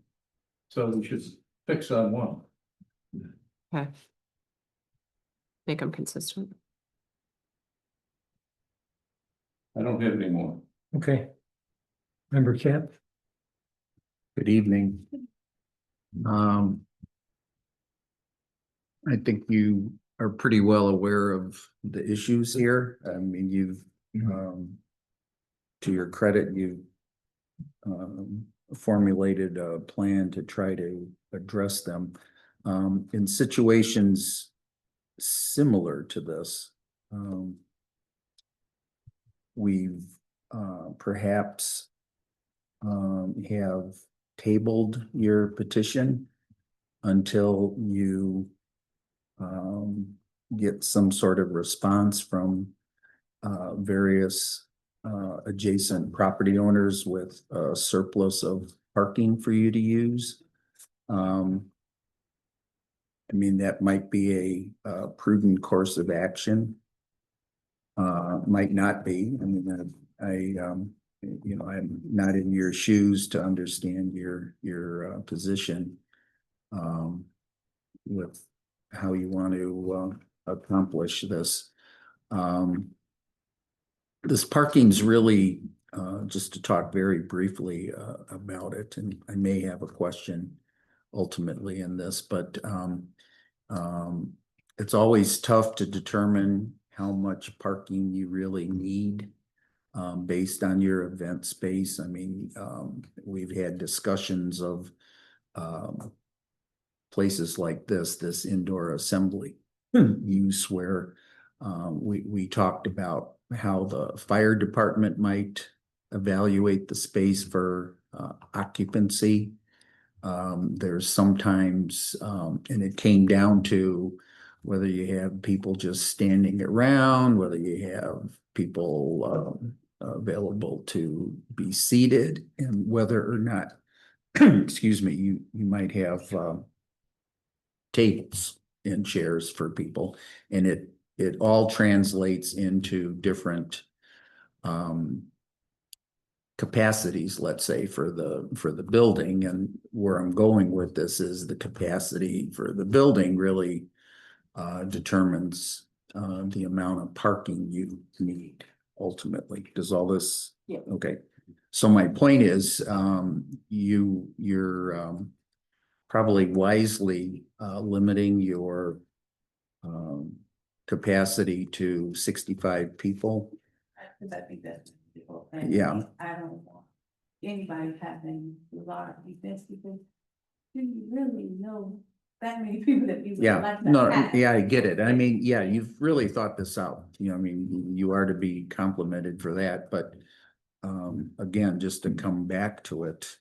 So we should fix on one. Okay. Make them consistent. I don't have any more. Okay. Member Cap? Good evening. I think you are pretty well aware of the issues here. I mean, you've, to your credit, you've formulated a plan to try to address them. In situations similar to this, we've perhaps have tabled your petition until you get some sort of response from various adjacent property owners with a surplus of parking for you to use. I mean, that might be a prudent course of action. Might not be. I mean, I'm not in your shoes to understand your position with how you want to accomplish this. This parking's really, just to talk very briefly about it, and I may have a question ultimately in this, but it's always tough to determine how much parking you really need based on your event space. I mean, we've had discussions of places like this indoor assembly use where we talked about how the fire department might evaluate the space for occupancy. There's sometimes, and it came down to whether you have people just standing around, whether you have people available to be seated and whether or not, excuse me, you might have tables and chairs for people, and it all translates into different capacities, let's say, for the building. And where I'm going with this is the capacity for the building really determines the amount of parking you need ultimately. Does all this? Yeah. Okay. So my point is, you're probably wisely limiting your capacity to 65 people. Cause I think that's people. And Yeah. I don't want anybody having large events because do you really know that many people that you would Yeah, like to no, have? yeah, I get it. I mean, yeah, you've really thought this out. You know, I mean, you are to be complimented for that, but again, just to come back to it,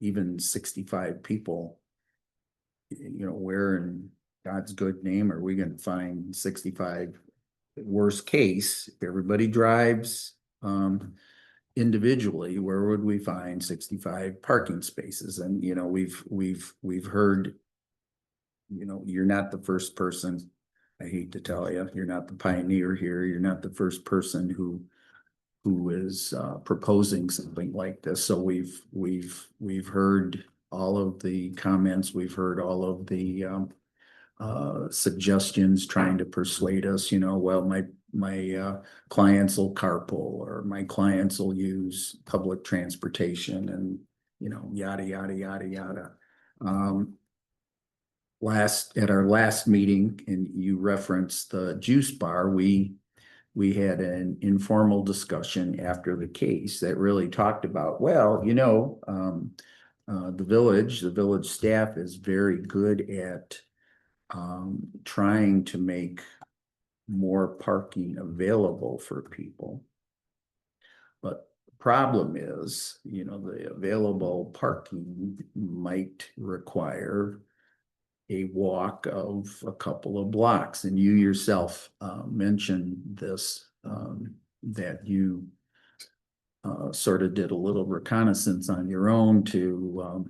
even 65 people, you know, where in God's good name are we gonna find 65? Worst case, if everybody drives individually, where would we find 65 parking spaces? And, you know, we've heard, you know, you're not the first person, I hate to tell you, you're not the pioneer here, you're not the first person who is proposing something like this. So we've heard all of the comments, we've heard all of the suggestions trying to persuade us, you know, well, my clients will carpool, or my clients will use public transportation, and, you know, yada, yada, yada, yada. At our last meeting, and you referenced the juice bar, we had an informal discussion after the case that really talked about, well, you know, the village staff is very good at trying to make more parking available for people. But the problem is, you know, the available parking might require a walk of a couple of blocks. And you yourself mentioned this, that you sort of did a little reconnaissance on your own to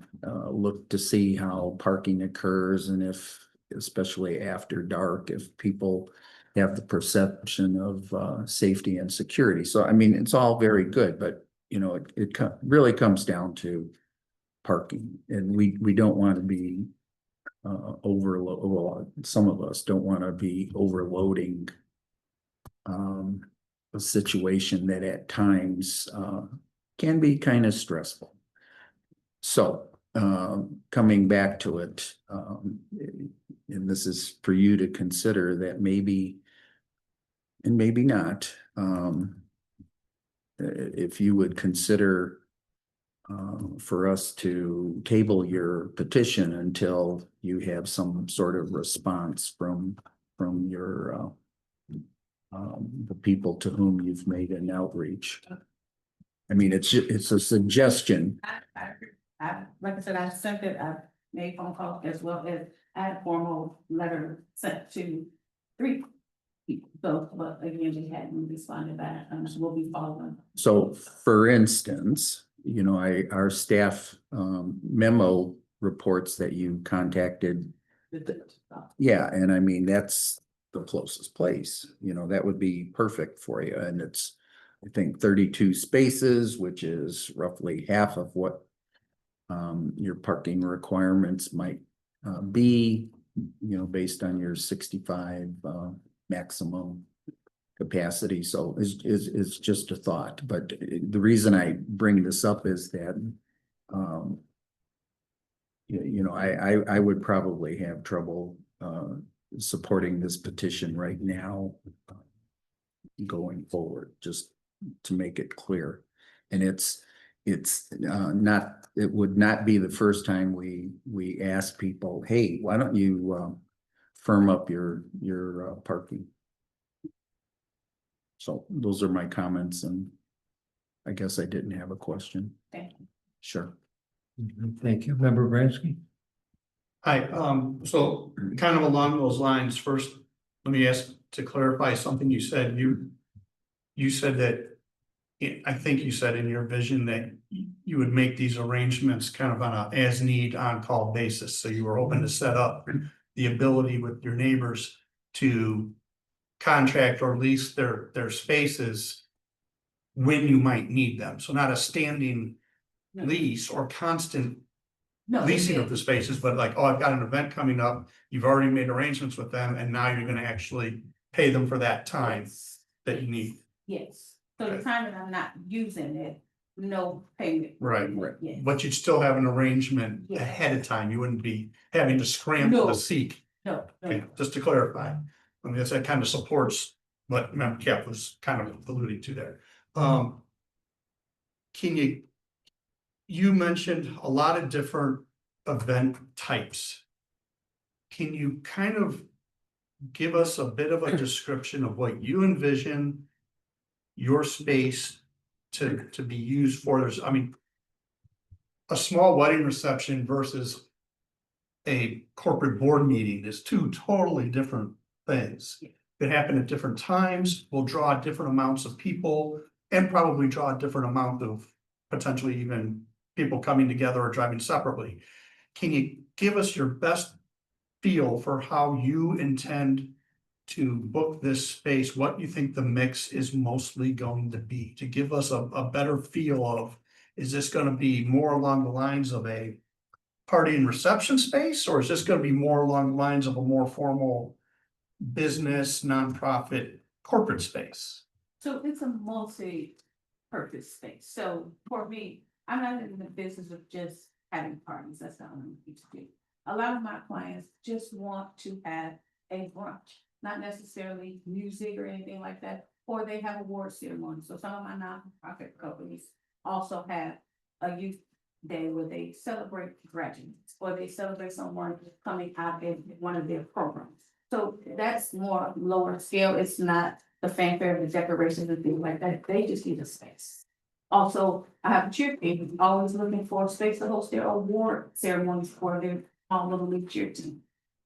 look to see how parking occurs, and if, especially after dark, if people have the perception of safety and security. So, I mean, it's all very good, but, you know, it really comes down to parking, and we don't want to be well, some of us don't want to be overloading a situation that at times can be kind of stressful. So coming back to it, and this is for you to consider, that maybe and maybe not, if you would consider for us to table your petition until you have some sort of response from your the people to whom you've made an outreach. I mean, it's a suggestion. I like I said, I sent it, I made phone calls, as well as I had a formal letter sent to 3 people. So, but again, they hadn't responded back, and we'll be following. So for instance, you know, our staff memo reports that you contacted. Yeah, and I mean, that's the closest place, you know, that would be perfect for you. And it's, I think, 32 spaces, which is roughly half of what your parking requirements might be, you know, based on your 65 maximum capacity. So it's just a thought. But the reason I bring this up is that you know, I would probably have trouble supporting this petition right now going forward, just to make it clear. And it's not, it would not be the first time we ask people, hey, why don't you firm up your parking? So those are my comments, and I guess I didn't have a question. Thank you. Sure. Thank you, Member Bransky. Hi, so kind of along those lines, first, let me ask to clarify something you said, you said that. I think you said in your vision that you would make these arrangements kind of on a as need on-call basis, so you were hoping to set up the ability with your neighbors to contract or lease their spaces when you might need them, so not a standing lease or constant No, leasing of the spaces, but like, oh, I've got an event coming up, you've already made arrangements with them, and now you're gonna actually pay them for that time that you need. Yes, so the Okay. time that I'm not using it, no payment. Right. Yes. But you'd still have an arrangement Yeah. ahead of time, you wouldn't be having to scramble No. to seek. No, Okay, no, just to clarify, I mean, that kind of supports what Member Cap was kind of alluding to there. Can you mentioned a lot of different event types. Can you kind of give us a bit of a description of what you envision your space to be used for? There's, I mean, a small wedding reception versus a corporate board meeting is two totally different things. That happen at different times, will draw different amounts of people, and probably draw a different amount of potentially even people coming together or driving separately. Can you give us your best feel for how you intend to book this space, what you think the mix is mostly going to be, to give us a better feel of, is this gonna be more along the lines of a party and reception space, or is this gonna be more along the lines of a more formal business, nonprofit, corporate space? so it's a multi-purpose space, so for me, I'm not in the business of just having parties, that's not what I'm looking to do. A lot of my clients just want to have a brunch, not necessarily music or anything like that, or they have award ceremony, so some of my nonprofit companies also have a youth day where they celebrate graduates, or they celebrate someone coming out in one of their programs. So that's more lower scale, it's not the fanfare, the decorations and things like that, they just need a space. Also, I have a cheer team, always looking for a space to host their award ceremonies for their little league cheer team.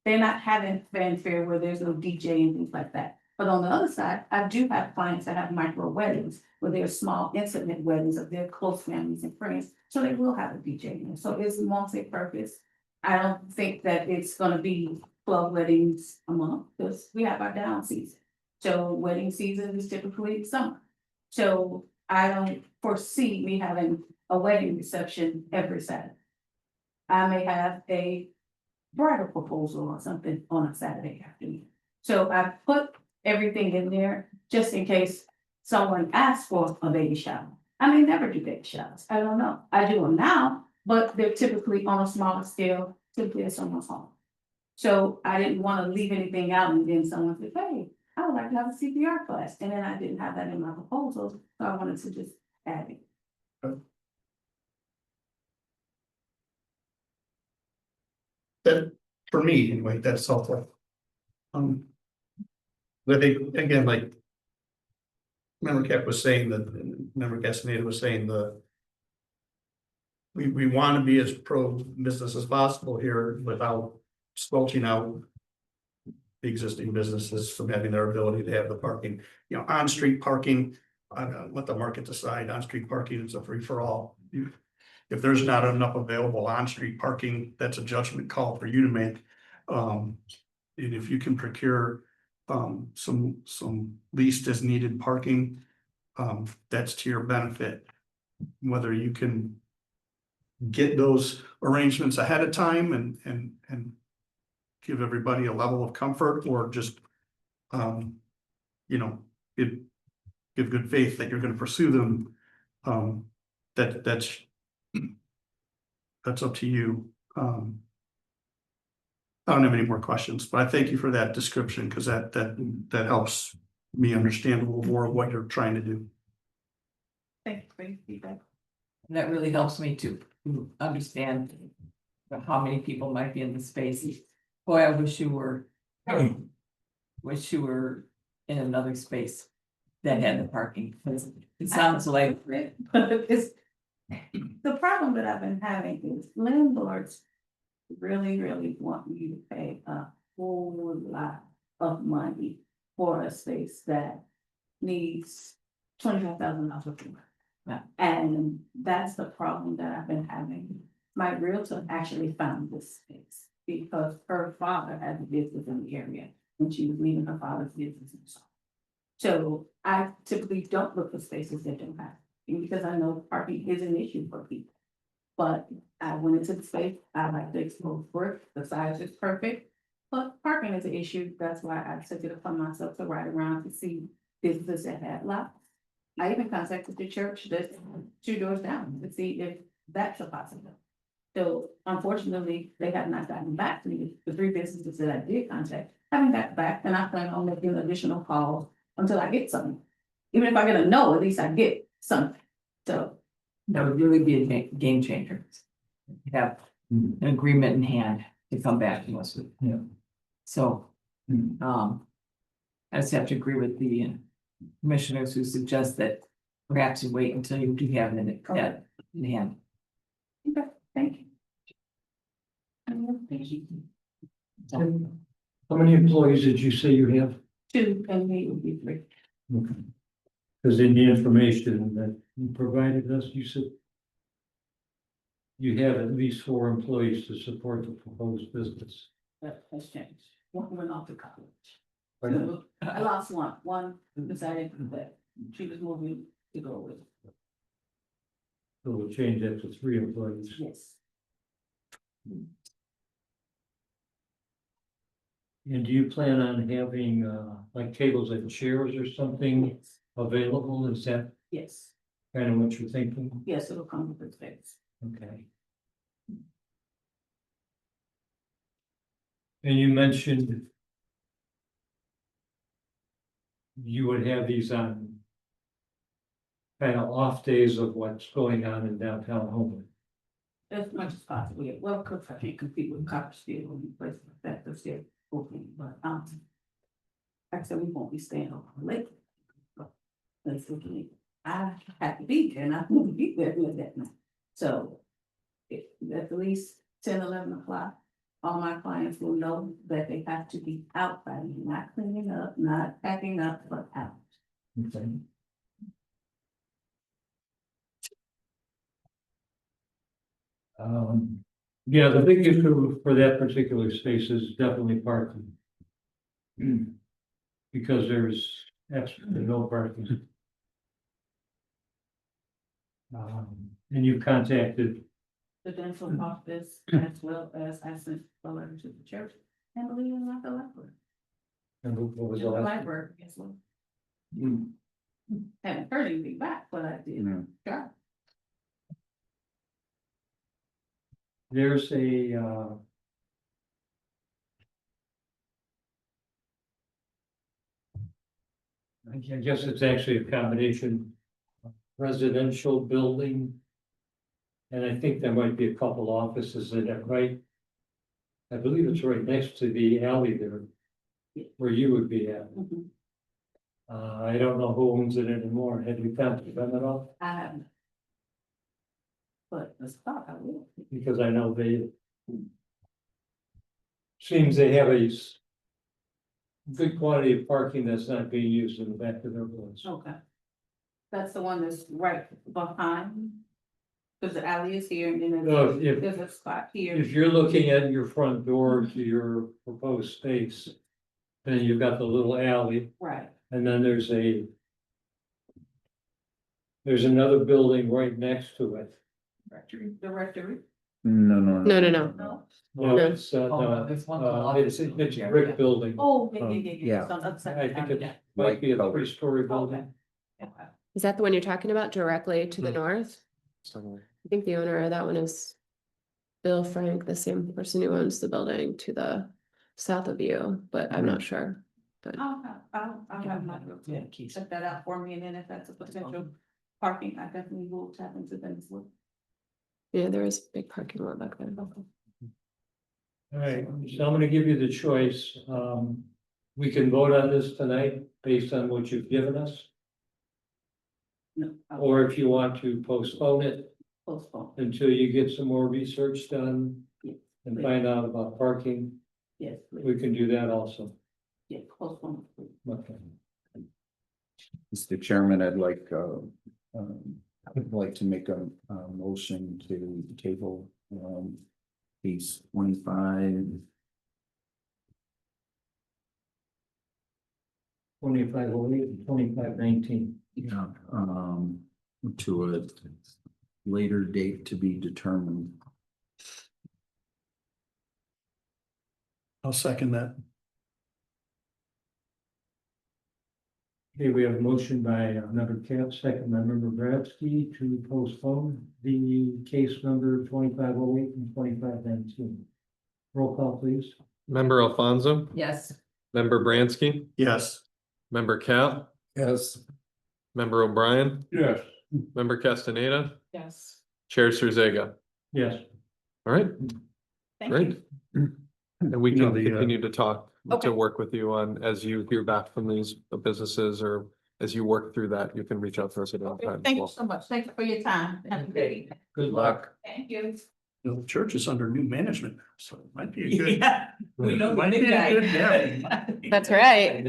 They're not having fanfare where there's no DJ and things like that. But on the other side, I do have clients that have micro weddings, where they're small intimate weddings of their close families and friends, so they will have a DJ in there. So it's multi-purpose. I don't think that it's gonna be 12 weddings a month, because we have our down season. So wedding season is typically summer. So I don't foresee me having a wedding reception every Saturday. I may have a bridal proposal or something on a Saturday afternoon. So I put everything in there just in case someone asks for a baby shower. I may never do baby showers, I don't know. I do them now, but they're typically on a smaller scale, typically at someone's home. So I didn't want to leave anything out and then someone said, hey, I would like to have a CPR class, and then I didn't have that in my proposal, so I wanted to just add it. That, for me, anyway, that's helpful. But they, again, like. Member Cap was saying that, Member Castaneda was saying we want to be as pro-business as possible here without squelching out the existing businesses from having their ability to have the parking, you know, on-street parking. Let the market decide. On-street parking is a free-for-all. If there's not enough available on-street parking, that's a judgment call for you to make. And if you can procure some leased as needed parking, that's to your benefit. Whether you can get those arrangements ahead of time and give everybody a level of comfort, or just you know, give good faith that you're going to pursue them. That's up to you. I don't have any more questions, but I thank you for that description, because that helps me understand a little more of what you're trying to do. Thank you for your feedback. And that really helps me to understand how many people might be in the space. Boy, I wish you were in another space that had the parking, because it sounds like. It's, the problem that I've been having is landlords really want you to pay a whole lot of money for a space that needs $25,000 of work. Yeah. And that's the problem that I've been having. My realtor actually found this space because her father had a business in the area and she was leaving her father's business. And so I typically don't look for spaces that don't have, because I know parking is an issue for people. But I went into the space, I like the exposed brick, the size is perfect, but parking is an issue. That's why I took it upon myself to ride around to see businesses that had lots. I even contacted the church that's 2 doors down to see if that's a possibility. So unfortunately, they have not gotten back to me. The 3 businesses that I did contact haven't got back, and I plan on making additional calls until I get something. Even if I get a no, at least I get something. So That would really be a game changer. Have an agreement in hand to come back to us with. Yeah. So, I just have to agree with the commissioners who suggest that perhaps you wait until you do have it in hand. okay, thank you. Thank you. How many employees did you say you have? 2 and me would be 3. Because in the information that you provided us, you said you have at least 4 employees to support the proposed business. That has changed. One went off to college. Pardon? So I lost one. One decided that she was moving to go with. So we'll change that to 3 employees. Yes. And do you plan on having like tables and chairs or something Yes. available? Is that Yes. kind of what you're thinking? Yes, it'll come with the space. Okay. And you mentioned you would have these on kind of off days of what's going on in downtown Homewood. As much as possible. Yeah. Well, because I can't compete with Copperfield and places like that, because they're open, but, like I said, we won't be staying open late. But basically, I have to be there and I want to be there with that night. So at least 10, 11 o'clock, all my clients will know that they have to be out by then, not cleaning up, not packing up, but out. Okay. Yeah, the big issue for that particular space is definitely parking. Because there's absolutely no parking. And you contacted, The dental office as well as I sent a letter to the church and believe it or not, the library. and what was The the last? library as well. Hmm. Haven't heard anything back, but I did No. try. There's a, I guess it's actually a combination residential building. And I think there might be a couple offices in it, right? I believe it's right next to the alley there. Where you would be at. Mhm. I don't know who owns it anymore. Have you contacted them at all? I haven't. But the spot I will. Because I know they. Seems they have a good quantity of parking that's not being used in the back of their place. Okay. That's the one that's right behind. Cause the alley is here and then No, if- there's a spot here. If you're looking at your front door to your proposed space. Then you've got the little alley Right. and then there's another building right next to it. The rectory. No. No. No. No, it's, There's one called it's a brick building. Oh, Yeah. yeah. It's on the other side. I think it might be a 3-story building. Okay. Is that the one you're talking about directly to the north? I think the owner of that one is Bill Frank, the same person who owns the building to the south of you, but I'm not sure. I'll have my realtor check that out for me, and then if that's a potential parking, I definitely will tap into them as well. Yeah, there is a big parking lot back there. All right, so I'm gonna give you the choice. We can vote on this tonight based on what you've given us, No, I'll or if you want to postpone it postpone. until you get some more research done Yes, and please. find out about parking, Yes, please. we can do that also. Yeah, close one. Okay. Mr. Chairman, I'd like to make a motion to table, case 25. 2508 and 2519. Yeah, to a later date to be determined. I'll second that. Okay, we have a motion by member Cap, second by member Bradsky to postpone the case number 2508 and 2519. Roll call, please. Member Alfonso, Yes. member Bransky, Yes. member Cap, Yes. member O'Brien, Yes. member Castaneda, Yes. Chair Sirzaga. Yes. All right, Thank great. And we You know, can the, continue to talk, Okay. to work with you on, as you hear back from these businesses, or as you work through that, you can reach out to us at any time. as Thank you well. so much. Thank you for your time. Have a good evening. Good luck. Thank you. The church is under new management, so it might be a good. Yeah, we know the Might big be a good guy. That's right.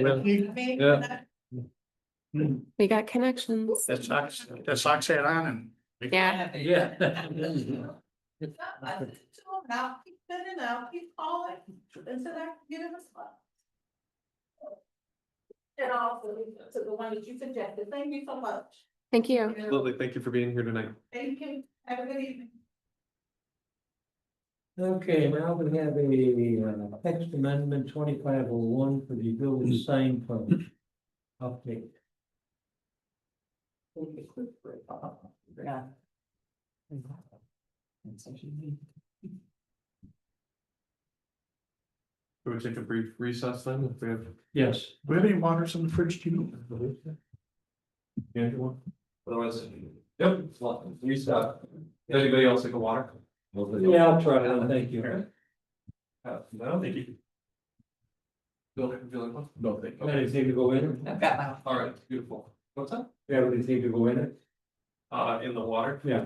Yeah. We got connections. That socks hat on and. Yeah. Yeah. I'll keep sending, I'll keep calling until I get in a spot. And also to the one that you suggested. Thank you so much. Thank you. Absolutely, thank you for being here tonight. Thank you. Have a good evening. Okay, now we have a text amendment 2501 for the village sign code. Update. Take a quick break. Yeah. Can we take a brief recess then, if we have? Yes. Do we have any waters in the fridge, do you know? Andrew one? Otherwise, yep, restart. Anybody else take a water? Yeah, I'll try it. Thank you. No, thank you. Bill, would you like one? No, thank Got anything to go in it? I've got my. All right, beautiful. What's that? You have anything to go in it? In the water? Yeah.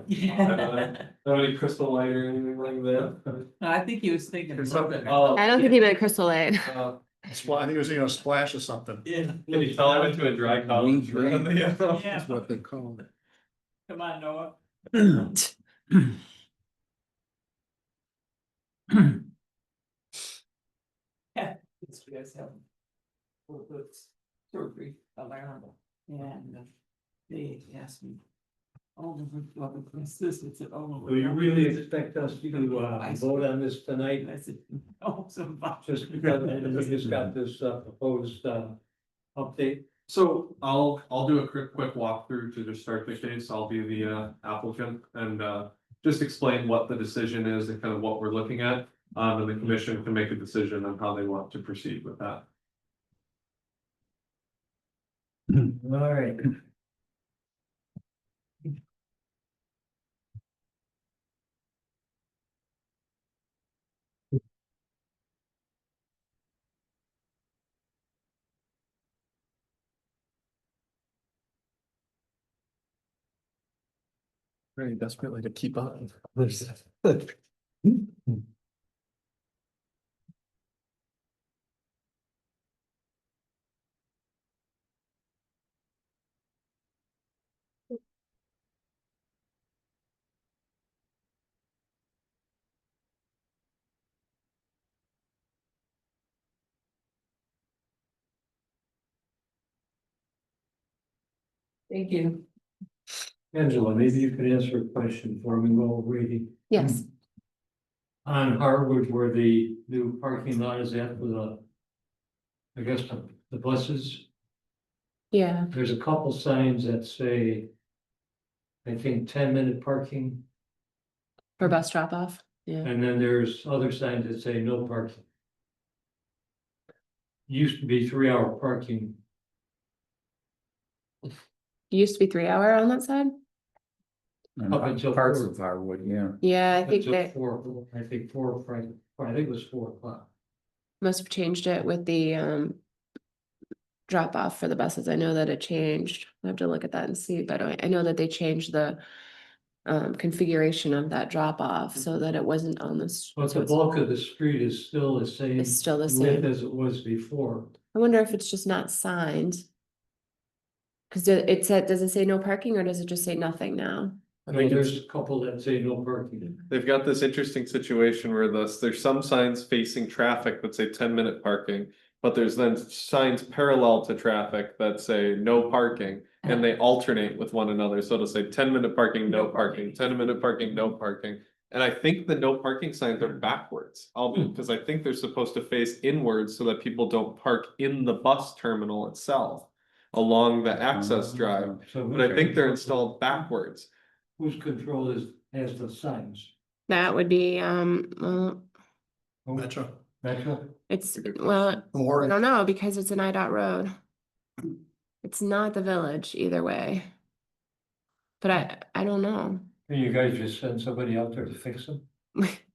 Not any crystal light or anything like that? I think he was thinking of something. Oh, I don't think he meant Crystal Lake. uh, I think it was, splash or something. yeah. Can you tell I went to a dry college? Yeah. That's what they call it. Come on, Noah. Yeah, it's you guys have. Sort of brief alarm, and they asked me. Oh, what the consistence of, oh. Do you really expect us to vote on this tonight? I said, no, some. Just because we just got this proposed update? So I'll do a quick walkthrough to just start the case. I'll be the applicant and just explain what the decision is and kind of what we're looking at. And the commission can make a decision on how they want to proceed with that. All right. Very desperately to keep up. Thank you. Angela, maybe you could answer a question for me while waiting. Yes. On Harwood, where the new parking lot is at for I guess the buses, Yeah. there's a couple signs that say, I think 10-minute parking, For bus drop off. Yeah. and then there's other signs that say no parking. Used to be 3-hour parking. Used to be 3-hour on that side. Up until Parts 4. of Harwood, yeah. Yeah, I think Until they 4, I think 4, I think it was 4 o'clock. must have changed it with the drop off for the buses. I know that it changed. I have to look at that and see, but I know that they changed the configuration of that drop off so that it wasn't on this. But the bulk of the street is still the same. It's still the Width same. as it was before. I wonder if it's just not signed. Cause it said, does it say no parking or does it just say nothing now? I think There's it's, a couple that say no parking. they've got this interesting situation where there's some signs facing traffic that say 10-minute parking. But there's then signs parallel to traffic that say no parking, and they alternate with one another, so it'll say 10-minute parking, no parking, 10-minute parking, no parking. And I think the no parking signs are backwards, because I think they're supposed to face inwards so that people don't park in the bus terminal itself. Along the access drive, So but I think they're installed backwards. Whose control has the signs? That would be, well, Metro. Metro? it's, well, I Or don't know, because it's an IDOT road. It's not the village either way. But I don't know. Can you guys just send somebody out there to fix them?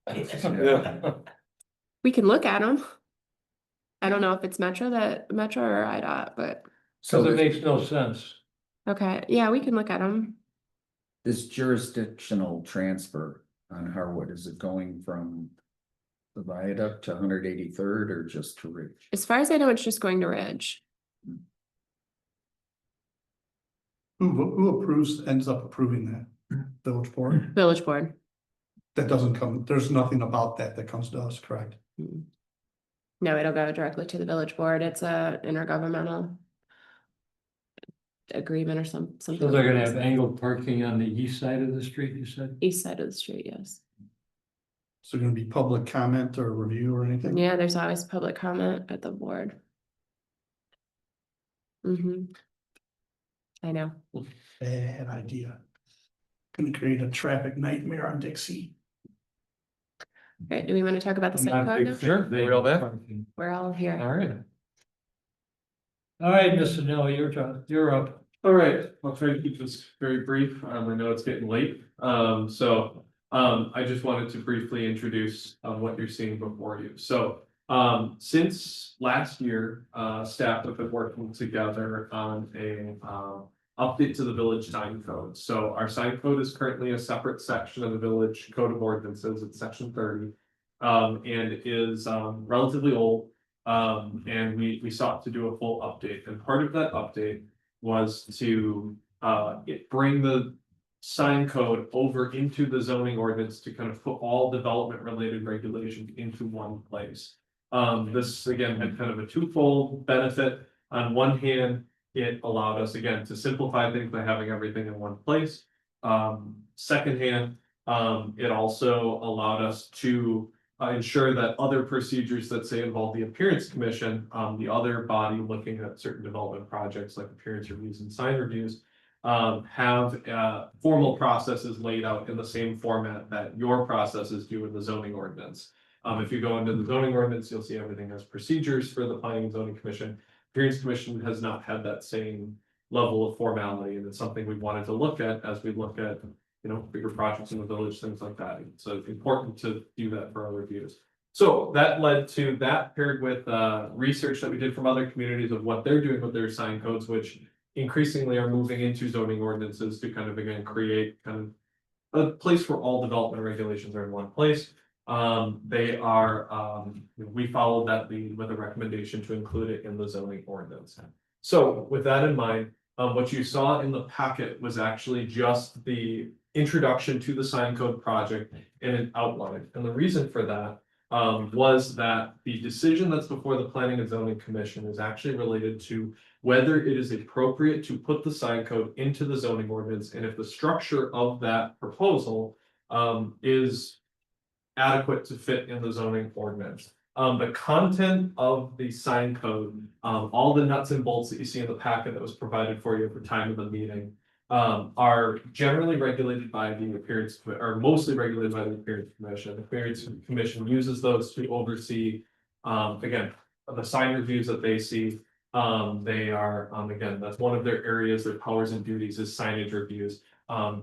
Yeah. We can look at them. I don't know if it's Metro or IDOT, but, So Cause it this- makes no sense. okay, yeah, we can look at them. this jurisdictional transfer on Harwood, is it going from the viaduct to 183rd or just to Ridge? As far as I know, it's just going to Ridge. who ends up approving that? Village board? Village board. That doesn't come, there's nothing about that comes to us, correct? No, it'll go directly to the village board. It's a intergovernmental agreement or something. So they're gonna have angled parking on the east side of the street, you said? East side of the street, yes. So gonna be public comment or review or anything? Yeah, there's always public comment at the board. I know. Bad idea. Gonna create a traffic nightmare on Dixie. Right, do we want to talk about the I'm site not code big now? fan Sure, of we all there? parking. We're all here. Alright. All right, Mr. Nell, you're up. All right, I'll try to keep this very brief. I know it's getting late. I just wanted to briefly introduce what you're seeing before you. So since last year, staff have been working together on a update to the village sign code. So our sign code is currently a separate section of the village code of ordinances. It's section 30. And it is relatively old. And we sought to do a full update, and part of that update was to bring the sign code over into the zoning ordinance to kind of put all development related regulations into one place. This again had kind of a twofold benefit. On one hand, it allowed us again to simplify things by having everything in one place. Second hand, it also allowed us to ensure that other procedures that say involve the appearance commission, the other body looking at certain development projects like appearance reviews and sign reviews, have formal processes laid out in the same format that your processes do in the zoning ordinance. If you go into the zoning ordinance, you'll see everything has procedures for the planning and zoning commission. Appearance commission has not had that same level of formality, and it's something we wanted to look at as we look at bigger projects in the village, things like that. So it's important to do that for our reviews. So that led to that paired with research that we did from other communities of what they're doing with their sign codes, which increasingly are moving into zoning ordinances to kind of again create kind of a place where all development regulations are in one place. We followed that lead with a recommendation to include it in the zoning ordinance. So with that in mind, what you saw in the packet was actually just the introduction to the sign code project and an outline. And the reason for that was that the decision that's before the Planning and Zoning Commission is actually related to whether it is appropriate to put the sign code into the zoning ordinance, and if the structure of that proposal is adequate to fit in the zoning ordinance. The content of the sign code, all the nuts and bolts that you see in the packet that was provided for you at the time of the meeting, are generally regulated by the appearance, or mostly regulated by the appearance commission. The appearance commission uses those to oversee, again, the sign reviews that they see. They are, again, that's one of their areas, their powers and duties is signage reviews,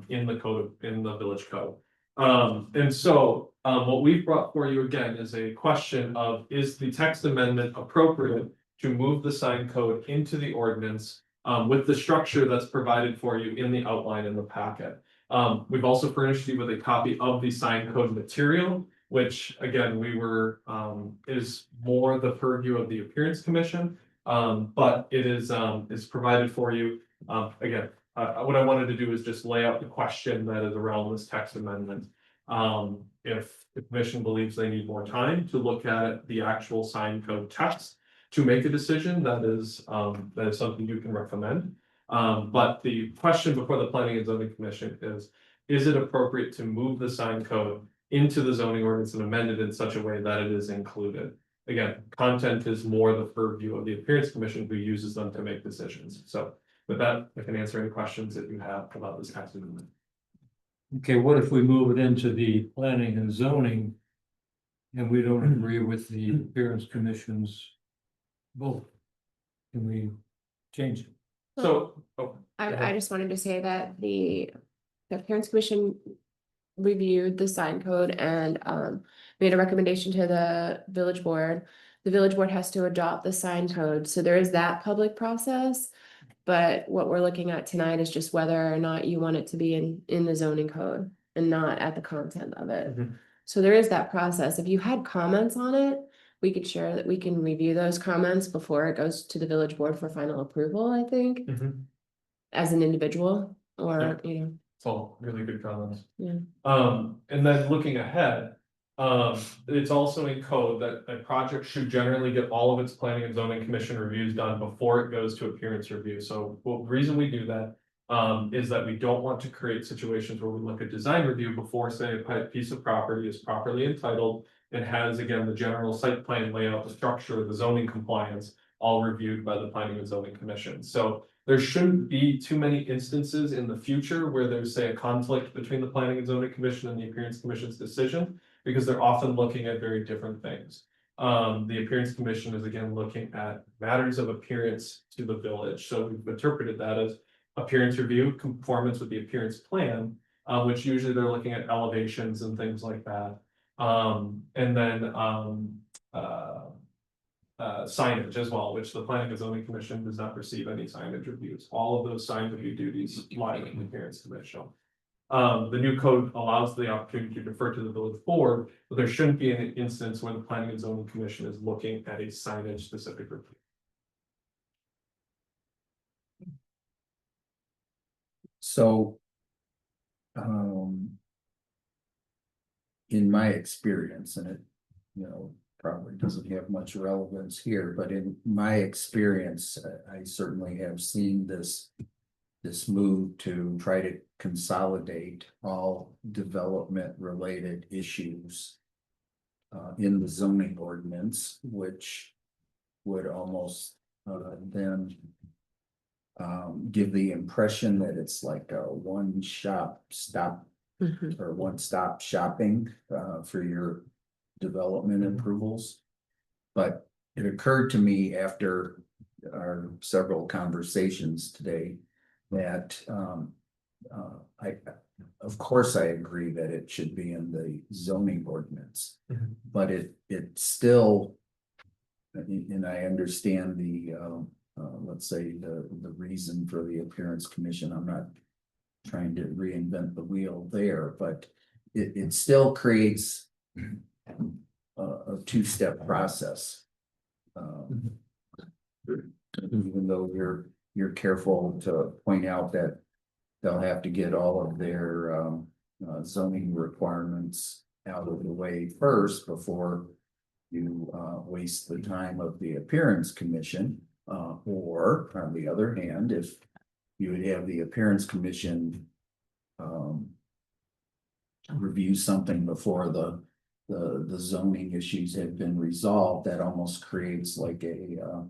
in the code, in the village code. And so what we've brought for you again is a question of, is the text amendment appropriate to move the sign code into the ordinance with the structure that's provided for you in the outline in the packet. We've also furnished you with a copy of the sign code material, which again, is more the purview of the appearance commission. But it is provided for you. Again, what I wanted to do is just lay out the question that is around this text amendment. If the commission believes they need more time to look at the actual sign code text to make a decision, that is something you can recommend. But the question before the Planning and Zoning Commission is it appropriate to move the sign code into the zoning ordinance and amend it in such a way that it is included? Again, content is more the purview of the Appearance Commission, who uses them to make decisions. So with that, I can answer any questions that you have about this text amendment. Okay, what if we move it into the planning and zoning? And we don't agree with the appearance commission's vote? Can we change it? So, oh, I just wanted to say that the Appearance Commission reviewed the sign code and made a recommendation to the village board. The village board has to adopt the sign code, so there is that public process. But what we're looking at tonight is just whether or not you want it to be in the zoning code and not at the content of it. Mhm. So there is that process. If you had comments on it, we could share that we can review those comments before it goes to the village board for final approval, I think, as an individual or, you know. It's all really good comments. Yeah. And then looking ahead, it's also in code that a project should generally get all of its planning and zoning commission reviews done before it goes to appearance review. So, well, the reason we do that is that we don't want to create situations where we look at design review before, say, a piece of property is properly entitled and has, again, the general site plan layout, the structure, the zoning compliance, all reviewed by the Planning and Zoning Commission. So there shouldn't be too many instances in the future where there's, say, a conflict between the Planning and Zoning Commission and the Appearance Commission's decision, because they're often looking at very different things. The Appearance Commission is again looking at matters of appearance to the village. So we've interpreted that as appearance review, conformance with the appearance plan, which usually they're looking at elevations and things like that. And then signage as well, which the Planning and Zoning Commission does not receive any signage reviews. All of those sign review duties lie with the Appearance Commission. The new code allows the opportunity to defer to the village board, but there shouldn't be an instance where the Planning and Zoning Commission is looking at a signage specific review. So. In my experience, and it, probably doesn't have much relevance here, but in my experience, I certainly have seen this move to try to consolidate all development related issues in the zoning ordinance, which would almost then give the impression that it's like a one-stop shopping for your development approvals. But it occurred to me after our several conversations today that of course I agree that it should be in the zoning ordinance, but it still, and I understand the let's say the reason for the Appearance Commission. I'm not trying to reinvent the wheel there, but it still creates a two-step process. Even though you're careful to point out that they'll have to get all of their zoning requirements out of the way first before you waste the time of the Appearance Commission. Or on the other hand, if you would have the Appearance Commission review something before the zoning issues have been resolved, that almost creates like a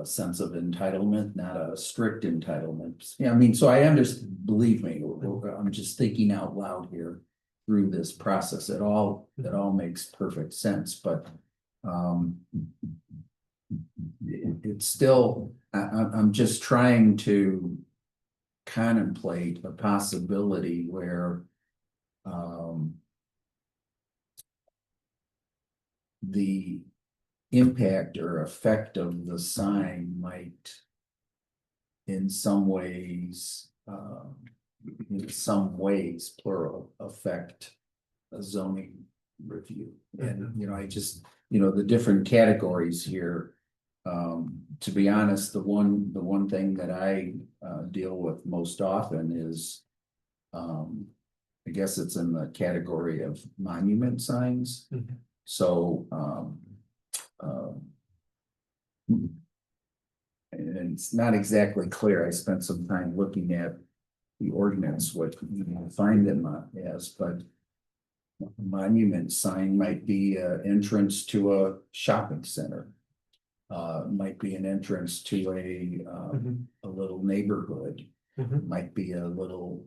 sense of entitlement, not a strict entitlement. Yeah, I mean, so I understand, believe me, I'm just thinking out loud here through this process. It all makes perfect sense, but it's still, I'm just trying to contemplate a possibility where the impact or effect of the sign might in some ways plural affect a zoning review. And I just, the different categories here To be honest, the one thing that I deal with most often is. I guess it's in the category of monument signs. Mhm. So, and it's not exactly clear. I spent some time looking at the ordinance, what you can find them as, but. A monument sign might be an entrance to a shopping center. Might be an entrance to a little neighborhood. Mhm. Might be a little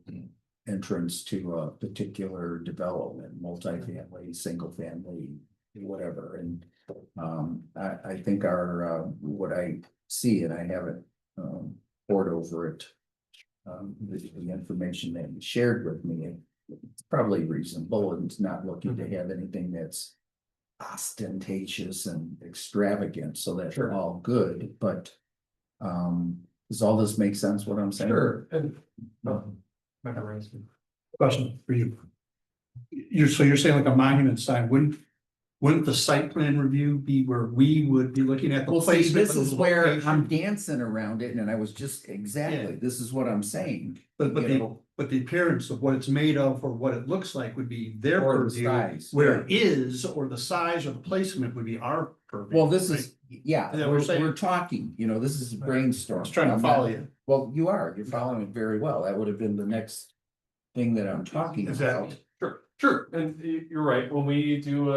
entrance to a particular development, multifamily, single family, whatever, and. I think our, what I see, and I haven't, poured over it. The information that you shared with me, it's probably reasonable, and it's not looking to have anything that's. Ostentatious and extravagant, so that's Sure. all good, but. Does all this make sense, what I'm saying? Sure, and. Question for you. So you're saying like a monument sign, wouldn't the site plan review be where we would be looking at the Well, see, placement? this of is the where location? I'm dancing around it, and I was just, exactly, Yeah. this is what I'm saying. But you know. the appearance of what it's made of or what it looks like would be their Or the purview. size, Where yeah. it is, or the size or the placement would be our purview. Well, this right? is, yeah, Is that what you're saying? we're talking, this is a I brainstorm. was trying to I'm follow not- you. Well, you're following it very well, that would have been the next thing that I'm talking Exactly. about. Sure, and you're right, when we do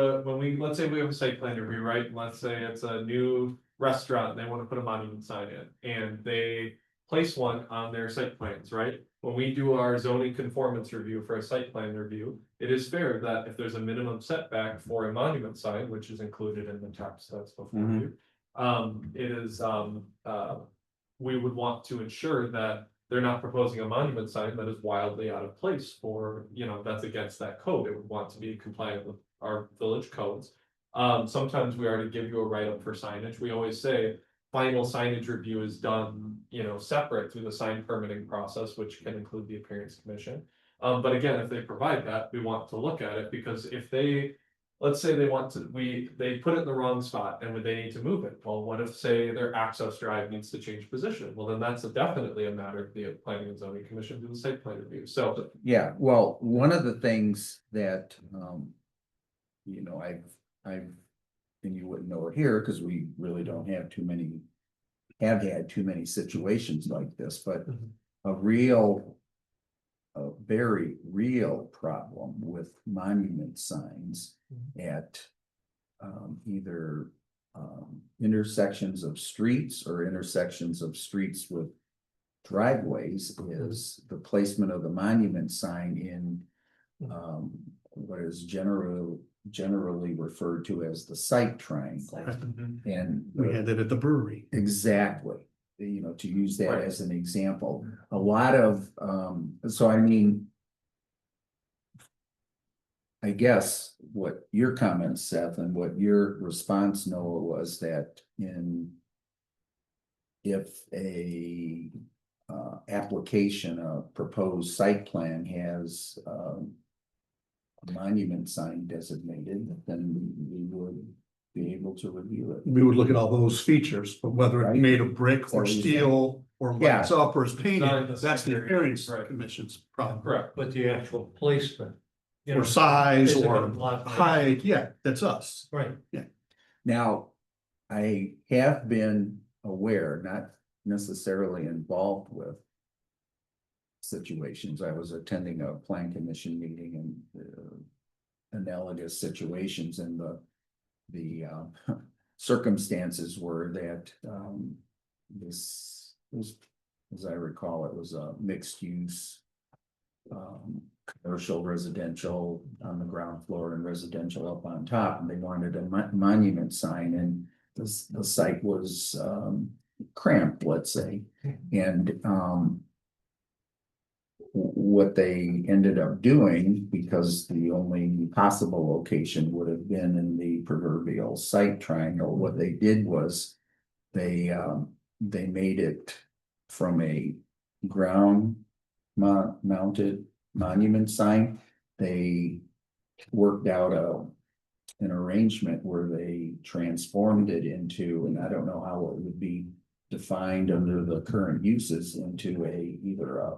let's say we have a site plan review, right, let's say it's a new restaurant, and they wanna put a monument sign in, and they. Place one on their site plans, right? When we do our zoning conformance review for a site plan review, it is fair that if there's a minimum setback for a monument sign, which is included in the text that's before Mhm. you. It is, we would want to ensure that they're not proposing a monument sign that is wildly out of place for, that's against that code. It would want to be compliant with our village codes. Sometimes we already give you a write-up for signage. We always say final signage review is done, separate through the sign permitting process, which can include the appearance commission. But again, if they provide that, we want to look at it, because if they, let's say they put it in the wrong spot and they need to move it. Well, what if, say, their access drive needs to change position? Well, then that's definitely a matter of the planning and zoning commission do the site plan review. So, Yeah, well, one of the things that, I've, and you wouldn't know it here, because we really don't have had too many situations like this, but Mhm. a very real problem with monument signs at either intersections of streets or intersections of streets with driveways is the placement of the monument sign in what is generally referred to as the site triangle. And We had that at the brewery. exactly, to use that Right. as an example, a lot of, so I mean. I guess what your comments, Seth, and what your response, Noah, was that if a application, a proposed site plan has a monument sign designated, then we would be able to review it. We would look at all those features, but whether it's Right. made of brick So or you steel or Yeah. lights up or is Not painted, the that's the secondary, appearance right. commission's problem. correct. But the actual placement. you know, Or size is it or gonna block- height, yeah, that's us. Right, Now, I have been aware, not necessarily involved with situations. I was attending a plan commission meeting and analogous situations, and the circumstances were that this was, as I recall, it was a mixed use commercial, residential on the ground floor and residential up on top, and they wanted a monument sign, and the site was cramped, let's say, and what they ended up doing, because the only possible location would have been in the proverbial site triangle, what they did was they made it from a ground mounted monument sign. They worked out an arrangement where they transformed it into, and I don't know how it would be defined under the current uses, into either a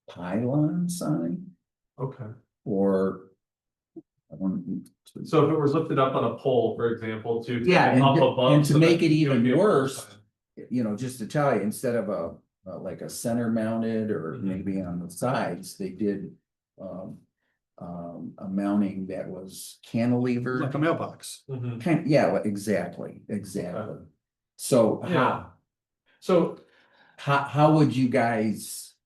pylon sign Okay. or. I don't- So if it was lifted up on a pole, for example, to. Yeah, up above and to so make that it would be even a worse, sign. you know, just to tell you, instead of like a center mounted or Mhm. maybe on the sides, they did. A mounting that was cantilevered. Like a mailbox. Mhm. Yeah, well, exactly. So Yeah. So how would you guys,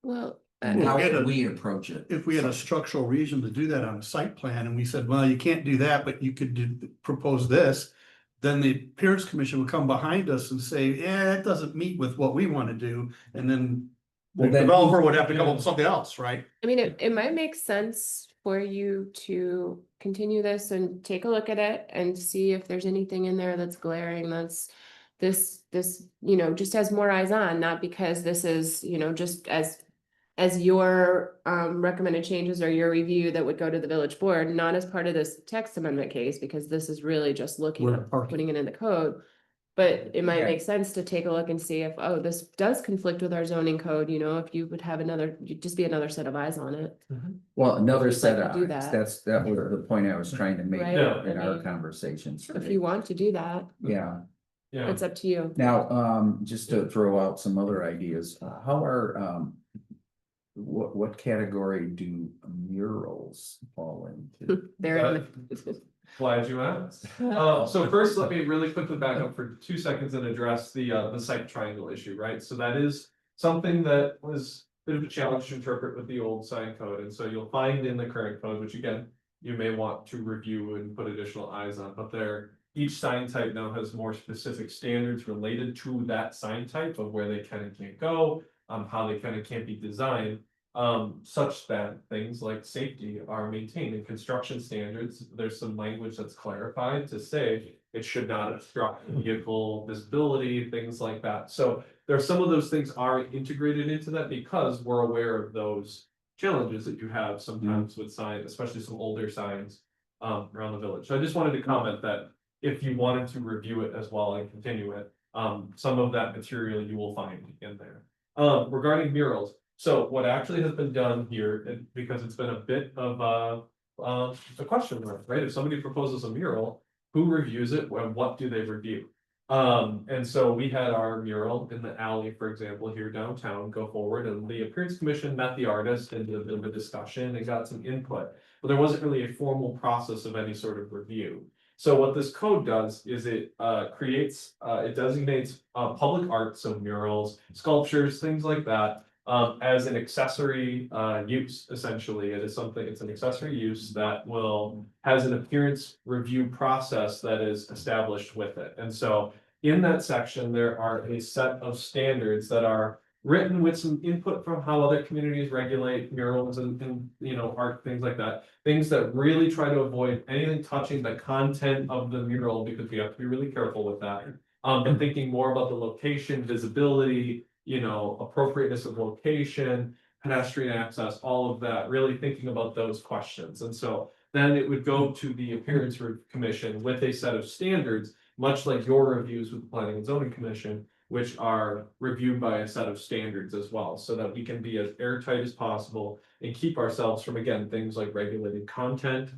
Well, Well, how we had would a- we approach it? If we had a structural reason to do that on a site plan and we said, well, you can't do that, but you could propose this. Then the appearance commission would come behind us and say, yeah, that doesn't meet with what we want to do. And then the Well, then- developer would have to come up with something else, right? I mean, it might make sense for you to continue this and take a look at it and see if there's anything in there that's glaring, that's this, you know, just has more eyes on, not because this is, you know, just as your recommended changes or your review that would go to the village board, not as part of this text amendment case, because this is really just looking We're at parking. putting it in the code. But it might Yeah. make sense to take a look and see if, oh, this does conflict with our zoning code, you know, if you would have you'd just be another set of eyes on it. Well, another If you'd set like of to do eyes, that. that was the point I was trying to make Right, Yeah. in I our mean, conversations. If you want to do that, Yeah, Yeah. it's up to you. now, just to throw out some other ideas, how are, what category do murals fall into? They're in Glad you asked. So first, let me really quickly back up for 2 seconds and address the site triangle issue, right? So that is something that was a bit of a challenge to interpret with the old sign code, and so you'll find in the current code, which again, you may want to review and put additional eyes on, but each sign type now has more specific standards related to that sign type of where they can and can't go, how they can and can't be designed. Such that things like safety are maintained in construction standards. There's some language that's clarified to say it should not obstruct vehicle visibility, things like that. So there are some of those things are integrated into that because we're aware of those challenges that you have sometimes with signs, especially some older signs around the village. So I just wanted to comment that if you wanted to review it as well and continue it, some of that material you will find in there. Regarding murals. So what actually has been done here, and because it's been a bit of a question mark, right? If somebody proposes a mural, who reviews it and what do they review? And so we had our mural in the alley, for example, here downtown go forward, and the appearance commission met the artist and did a bit of a discussion and got some input. But there wasn't really a formal process of any sort of review. So what this code does is it creates, it designates public art, so murals, sculptures, things like that. As an accessory use, essentially, it's an accessory use that has an appearance review process that is established with it. And so in that section, there are a set of standards that are written with some input from how other communities regulate murals and you know, art, things like that. Things that really try to avoid anything touching the content of the mural, because we have to be really careful with that. But thinking more about the location, visibility, you know, appropriateness of location, pedestrian access, all of that, really thinking about those questions. And so then it would go to the appearance commission with a set of standards, much like your reviews with the planning and zoning commission, which are reviewed by a set of standards as well, so that we can be as airtight as possible and keep ourselves from, again, things like regulated content,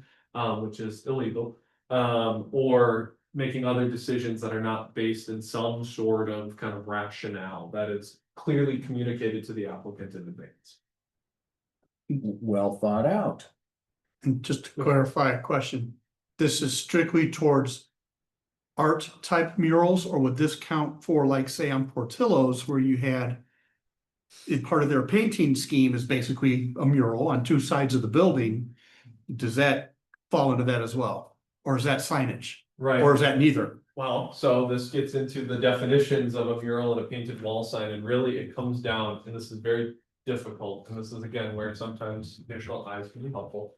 which is illegal, or making other decisions that are not based in some sort of kind of rationale that is clearly communicated to the applicant in advance. Well thought out. And just to clarify a question, this is strictly towards art type murals, or would this count for, like, say on Portillo's, where you had part of their painting scheme is basically a mural on two sides of the building? Does that fall into that as well? Or is that signage? Right. Or is that neither? Well, so this gets into the definitions of a mural and a painted wall sign, and really it comes down, and this is very difficult, and this is again where sometimes additional eyes can be helpful.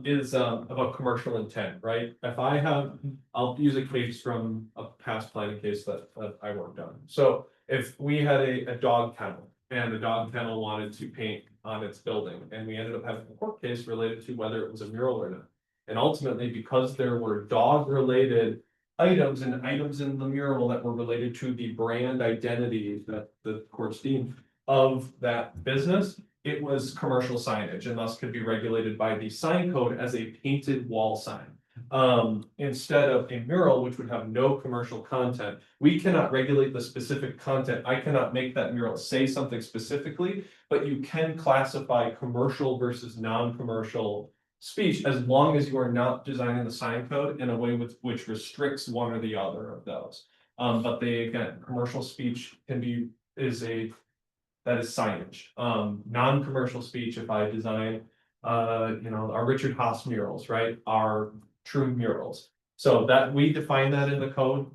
Is about commercial intent, right? I'll use a case from a past planning case that I worked on. So if we had a dog kennel and the dog kennel wanted to paint on its building, and we ended up having a court case related to whether it was a mural or not. And ultimately, because there were dog related items and items in the mural that were related to the brand identity that the courts deemed of that business, it was commercial signage and thus could be regulated by the sign code as a painted wall sign. Instead of a mural, which would have no commercial content, we cannot regulate the specific content. I cannot make that mural say something specifically, but you can classify commercial versus non-commercial speech as long as you are not designing the sign code in a way which restricts one or the other of those. But they, again, commercial speech that is signage. Non-commercial speech, if I design, our Richard Haas murals, right, are true murals. So that we define that in the code.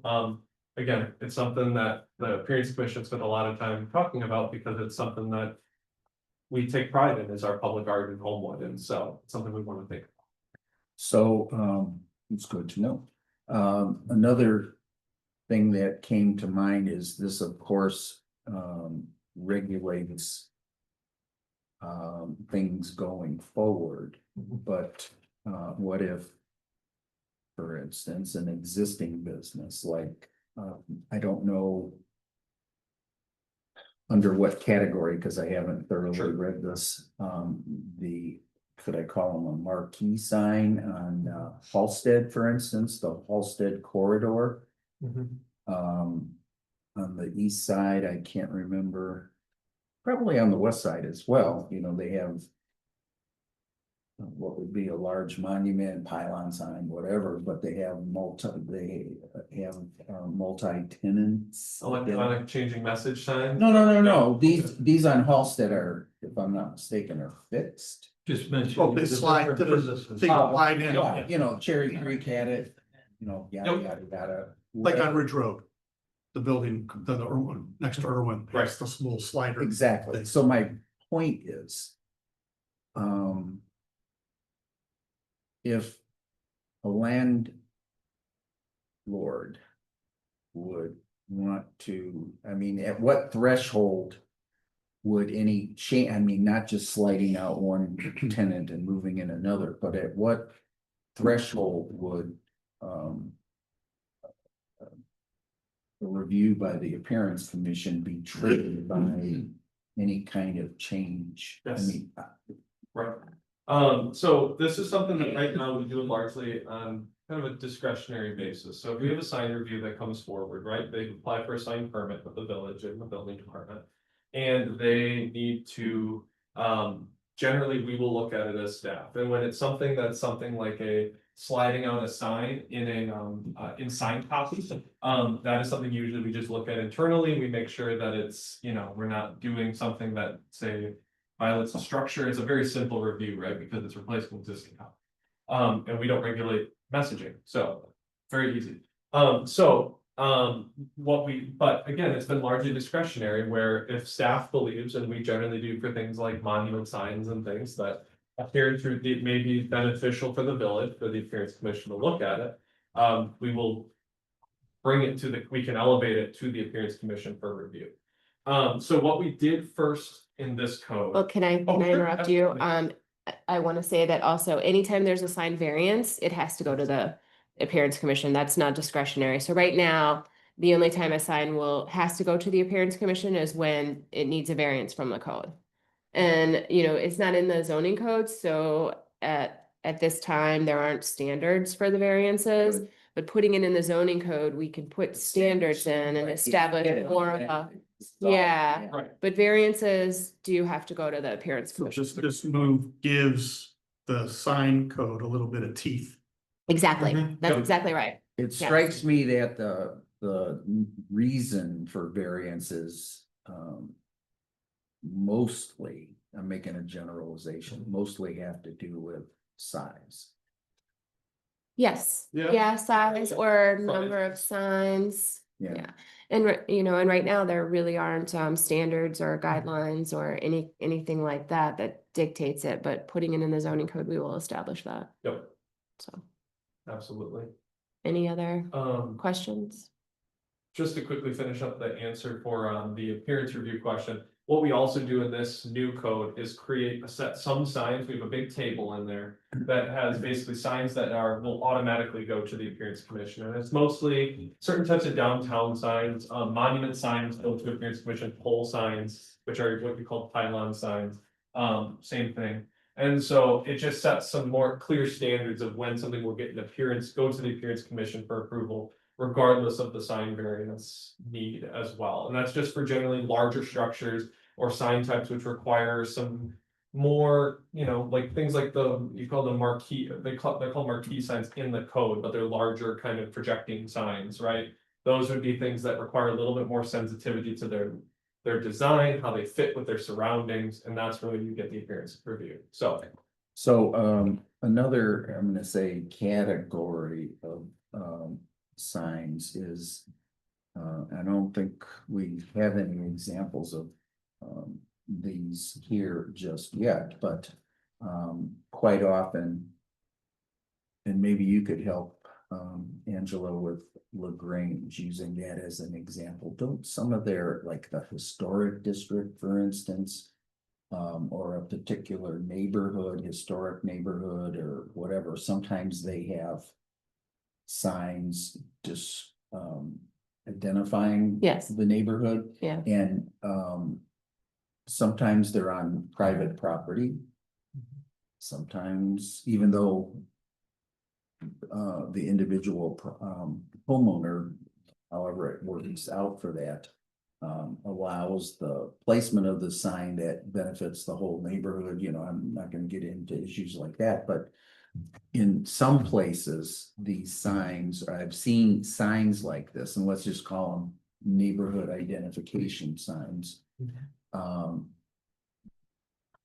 Again, it's something that the Appearance Commission spent a lot of time talking about because it's something that we take pride in as our public art in Homewood, and so it's something we want to think about. So, it's good to know. Another thing that came to mind is this, of course, regulates things going forward, but what if, for instance, an existing business like, I don't know under what category, because I haven't thoroughly read this, could I call them a marquee sign on Halsted, for instance, the Halsted corridor? On the east side, I can't remember, probably on the west side as well, they have what would be a large monument, pylon sign, whatever, but they have multi-tenants. Electronic changing message sign? No, these on Halsted are, if I'm not mistaken, are fixed. Just mentioned. Well, they slide, different things slide in, Cherry Creek had it, yada, yada, yada. like on Ridge Road. The building, the Irwin, next to Irwin, has this little slider. Exactly, so my point is. If a landlord would want to, at what threshold would any change, not just sliding out one tenant and moving in another, but at what threshold would a review by the Appearance Commission be triggered by any kind of change? Yes. Right. So this is something that right now we do largely on kind of a discretionary basis. So if we have a sign review that comes forward, right, they apply for a sign permit with the village and the building department. And they need to, generally, we will look at it as staff. And when it's something that's something like a sliding out a sign in in sign copies, that is something usually we just look at internally. We make sure that it's, we're not doing something that, say, violates the structure. It's a very simple review, right? Because it's replacing existing copy. And we don't regulate messaging, so very easy. But again, it's been largely discretionary, where if staff believes, and we generally do for things like monument signs and things that appear to may be beneficial for the village, for the Appearance Commission to look at it, we will bring it to we can elevate it to the Appearance Commission for review. So what we did first in this code. Well, can I sure, interrupt you? absolutely. I want to say that also, anytime there's a sign variance, it has to go to the Appearance Commission. That's not discretionary. So right now, the only time a sign has to go to the Appearance Commission is when it needs a variance from the code. And, it's not in the zoning code, so at this time, there aren't standards for the variances. But putting it in the zoning code, we can put standards in and establish more of a, yeah. Right. But variances do have to go to the Appearance So Commission. this move gives the sign code a little bit of teeth. Exactly, that's Yep. exactly right. It strikes me that the reason for variances, mostly, I'm making a generalization, mostly have to do with size. Yes, Yeah. yeah, size or number of signs. Yeah. And and right now there really aren't standards or guidelines or anything like that dictates it, but putting it in the zoning code, we will establish that. Yep, So, absolutely. any other questions? Just to quickly finish up the answer for the appearance review question. What we also do in this new code is create some signs, we have a big table in there. That has basically signs that will automatically go to the appearance commission, and it's mostly certain types of downtown signs, monument signs go to appearance commission, pole signs, which are what we call pylon signs. Same thing. And so it just sets some more clear standards of when something will get an appearance, go to the appearance commission for approval, regardless of the sign variance need as well. And that's just for generally larger structures or sign types which require some more, like things like you call them marquee, they're called marquee signs in the code, but they're larger kind of projecting signs, right? Those would be things that require a little bit more sensitivity to their design, how they fit with their surroundings, and that's where you get the appearance review. So Another, I'm gonna say, category of signs is. I don't think we have any examples of these here just yet, but quite often. And maybe you could help Angela with LaGrange, using that as an example. Don't some of their, like the historic district, for instance, or a particular neighborhood, historic neighborhood or whatever, sometimes they have signs just identifying Yes. the neighborhood. Yeah. And sometimes they're on private property. Sometimes, even though the individual homeowner, however it works out for that, allows the placement of the sign that benefits the whole neighborhood. I'm not gonna get into issues like that, but in some places, these signs, I've seen signs like this, and let's just call them neighborhood identification signs.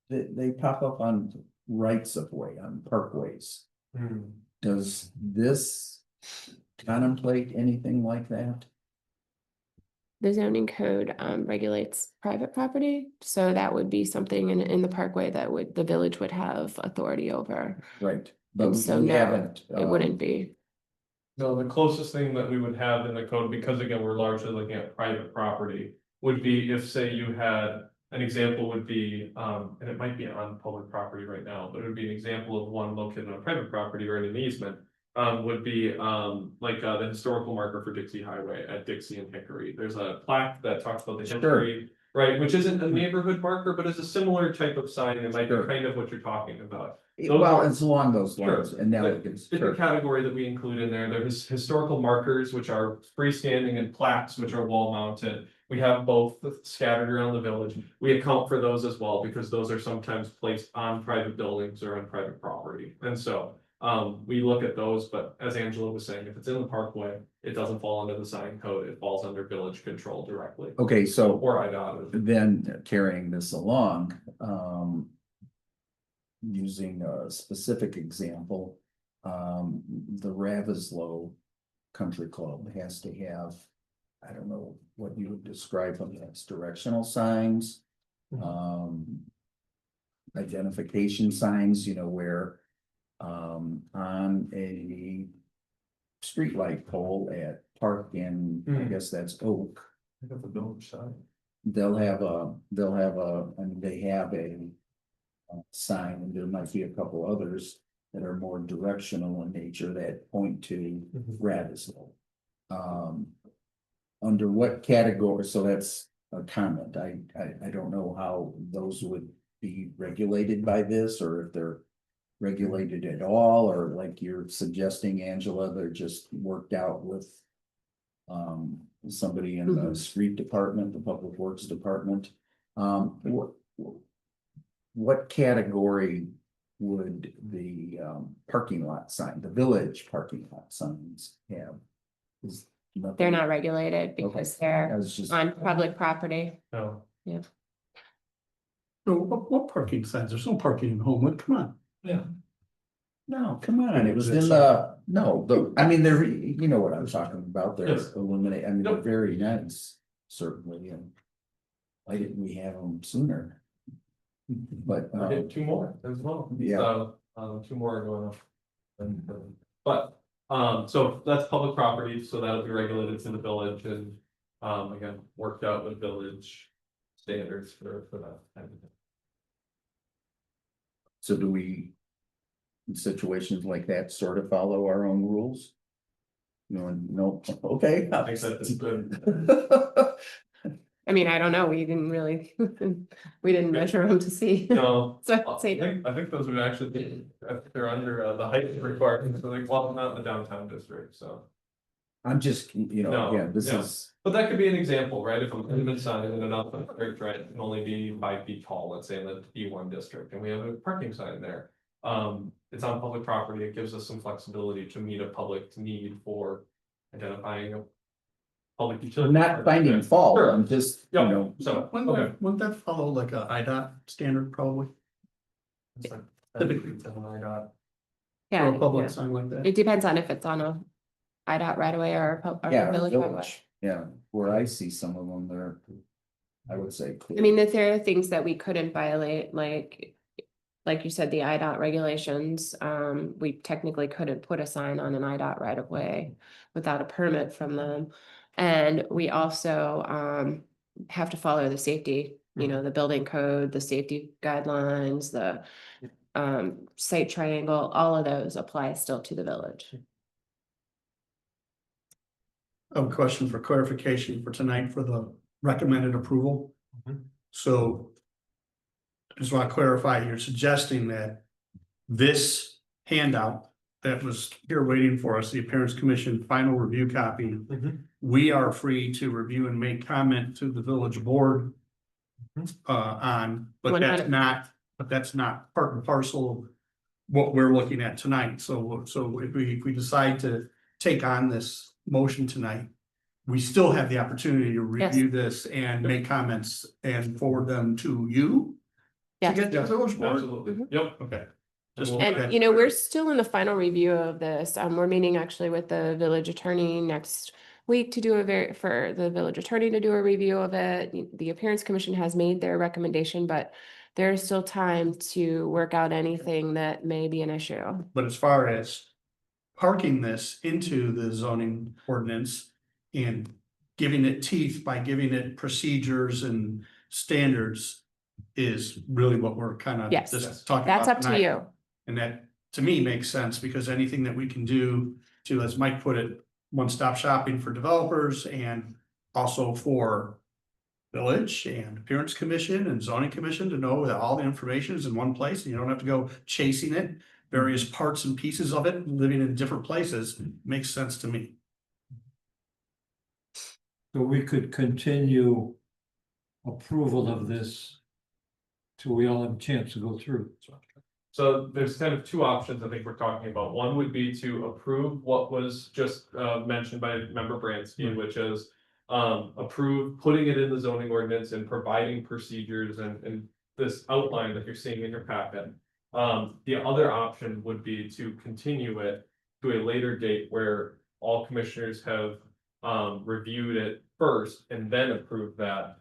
They pop up on rights of way, on parkways. Does this contemplate anything like that? The zoning code regulates private property, so that would be something in the parkway that the village would have authority over. Right, but And so we no, haven't. It wouldn't be. no, the closest thing that we would have in the code, because again, we're largely looking at private property, would be if, say, you had. An example would be, and it might be on public property right now, but it would be an example of one located on private property or in an easement. Would be the historical marker for Dixie Highway at Dixie and Hickory. There's a plaque that talks about the history, right, which isn't a neighborhood marker, but is a similar type of sign. It might be kind of what you're talking about. Well, it's along those lines, and now it gets. It's a category that we include in there. There's historical markers, which are freestanding, and plaques, which are wall mounted. We have both scattered around the village. We account for those as well, because those are sometimes placed on private buildings or on private property. And so we look at those, but as Angela was saying, if it's in the parkway, it doesn't fall under the sign code. It falls under village control directly. Okay, so Or IDOT. then carrying this along, using a specific example, the Ravislow Country Club has to have, I don't know what you would describe them as, directional signs, identification signs, where on a streetlight pole at Park in, I guess that's Oak, The village side. they'll have a sign, and there might be a couple others that are more directional in nature that point to Ravislow. Under what category? So that's a comment. I don't know how those would be regulated by this, or if they're regulated at all, or like you're suggesting, Angela, they're just worked out with somebody in the street department, the public works department. What category would the parking lot sign, the village parking lot signs have? They're not regulated because they're on public property. No. Yeah. So what parking signs? There's no parking in Homewood, come on. Yeah. No, come on, it was in I mean, they're, you know what I'm talking about, they're Yes. illuminate, I mean, they're Yep. very nice, certainly, and why didn't we have them sooner? But, I did two more as well. Yeah. So, two more are going up. But, so that's public property, so that'll be regulated to the village and, again, worked out with village. standards for that kind of thing. So do we, in situations like that, sort of follow our own rules? No, okay. I think that is good. I mean, I don't know, we didn't really, we didn't measure them to see. No, So I I'd say no. think those would actually be, they're under the height requirements, so like, well, not in the downtown district, so. I'm just, No, yeah, this yeah. is, But that could be an example, right? If a monument sign in another district, right, it can only be 5 feet tall, let's say in the D1 district, and we have a parking sign there. It's on public property, it gives us some flexibility to meet a public need for identifying a public we're utility. not finding fault, Sure. I'm just, Yeah, so, okay. Wouldn't that follow like a IDOT standard probably? Typically, for Yeah, a public yeah. sign like that? It depends on if it's on a IDOT right away or a yeah, village right away. village, yeah, where I see some of them, they're, I would say. I mean, that there are things that we couldn't violate, like you said, the IDOT regulations, we technically couldn't put a sign on an IDOT right of way without a permit from them. And we also, have to follow the safety, the building code, the safety guidelines, the site triangle, all of those apply still to the village. I have a question for clarification for tonight for the recommended approval. Mhm. So. I just want to clarify, you're suggesting that this handout that was here waiting for us, the Appearance Commission final review copy. Mhm. We are free to review and make comment to the village board. On, but that's 100. not part and parcel of what we're looking at tonight. So if we decide to take on this motion tonight, we still have the opportunity to Yes. review this and make comments and forward them to you. To Yes. get the village board, Absolutely, yep. okay. Just And, okay. And, we're still in the final review of this. We're meeting actually with the village attorney next week to do for the village attorney to do a review of it. The Appearance Commission has made their recommendation, but there's still time to work out anything that may be an issue. But as far as parking this into the zoning ordinance and giving it teeth by giving it procedures and standards is really what we're kind of Yes. just talking about. That's up to tonight. you. And that, to me, makes sense because anything that we can do to, as Mike put it, one-stop shopping for developers and also for village and Appearance Commission and Zoning Commission to know that all the information is in one place and you don't have to go chasing it. Various parts and pieces of it, living in different places, makes sense to me. So we could continue approval of this till we all have a chance to go through. So there's kind of two options I think we're talking about. One would be to approve what was just mentioned by member Bransky, which is approve putting it in the zoning ordinance and providing procedures and this outline that you're seeing in your packet. The other option would be to continue it to a later date where all commissioners have reviewed it first and then approve that.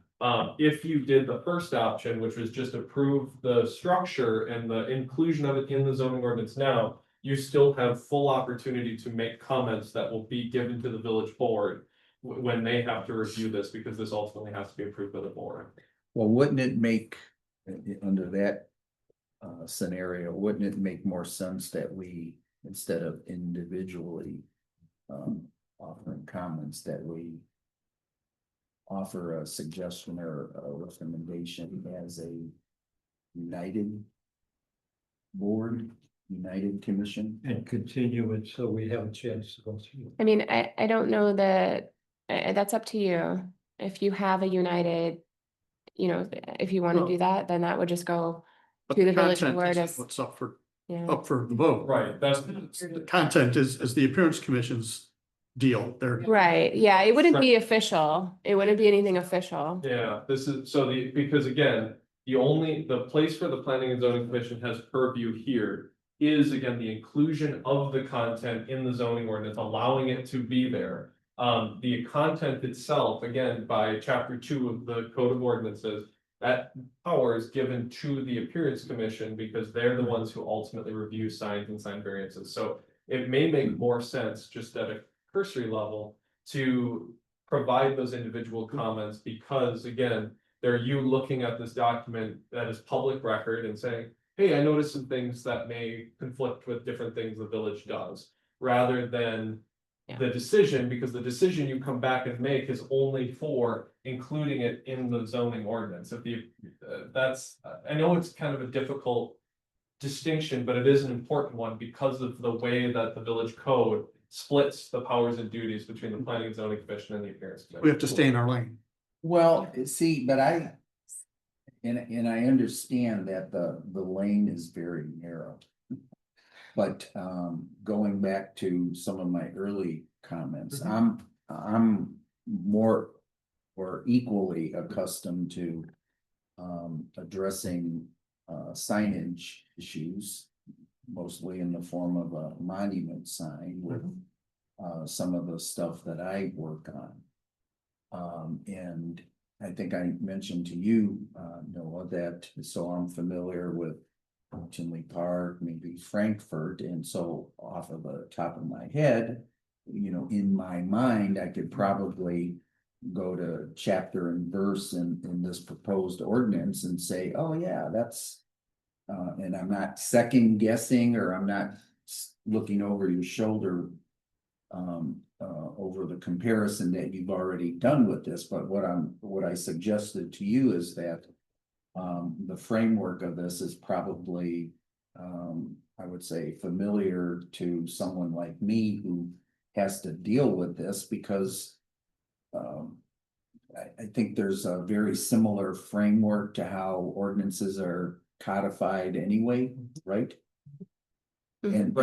If you did the first option, which was just approve the structure and the inclusion of it in the zoning ordinance now, you still have full opportunity to make comments that will be given to the village board when they have to review this, because this ultimately has to be approved by the board. Well, wouldn't it make, under that scenario, wouldn't it make more sense that we, instead of individually offering comments, that we offer a suggestion or a recommendation as a united board, united commission? And continue it so we have a chance to go through. I mean, I don't know that, that's up to you. If you have a united, if you want to Well- do that, then that would just go But to the village content board isn't as, what's up for yeah. the vote. Right, that's. The content is the Appearance Commission's deal. They're, Right, yeah, it wouldn't be official. It wouldn't be anything official. Yeah, this is, so because again, the place where the Planning and Zoning Commission has purview here is again, the inclusion of the content in the zoning ordinance, allowing it to be there. The content itself, again, by chapter 2 of the Code of Ordinances, that power is given to the Appearance Commission because they're the ones who ultimately review signs and sign variances. So it may make more sense just at a cursory level to provide those individual comments because again, They're you looking at this document that is public record and saying, hey, I noticed some things that may conflict with different things the village does. Rather than the decision, because the decision you come back and make is only for including it in the zoning ordinance. If you, I know it's kind of a difficult distinction, but it is an important one because of the way that the village code splits the powers and duties between the planning and zoning commission and the appearance commission. We have to stay in our lane. Well, see, but and I understand that the lane is very narrow. But going back to some of my early comments, I'm more or equally accustomed to addressing signage issues, mostly in the form of a monument sign with some of the stuff that I work on. And I think I mentioned to you, Noah, that so I'm familiar with Tinley Park, maybe Frankfurt, and so off of the top of my head, you know, in my mind, I could probably go to chapter and verse in this proposed ordinance and say, oh yeah, that's and I'm not second guessing, or I'm not looking over your shoulder over the comparison that you've already done with this, but what I suggested to you is that the framework of this is probably I would say familiar to someone like me who has to deal with this, because I think there's a very similar framework to how ordinances are codified anyway, right? And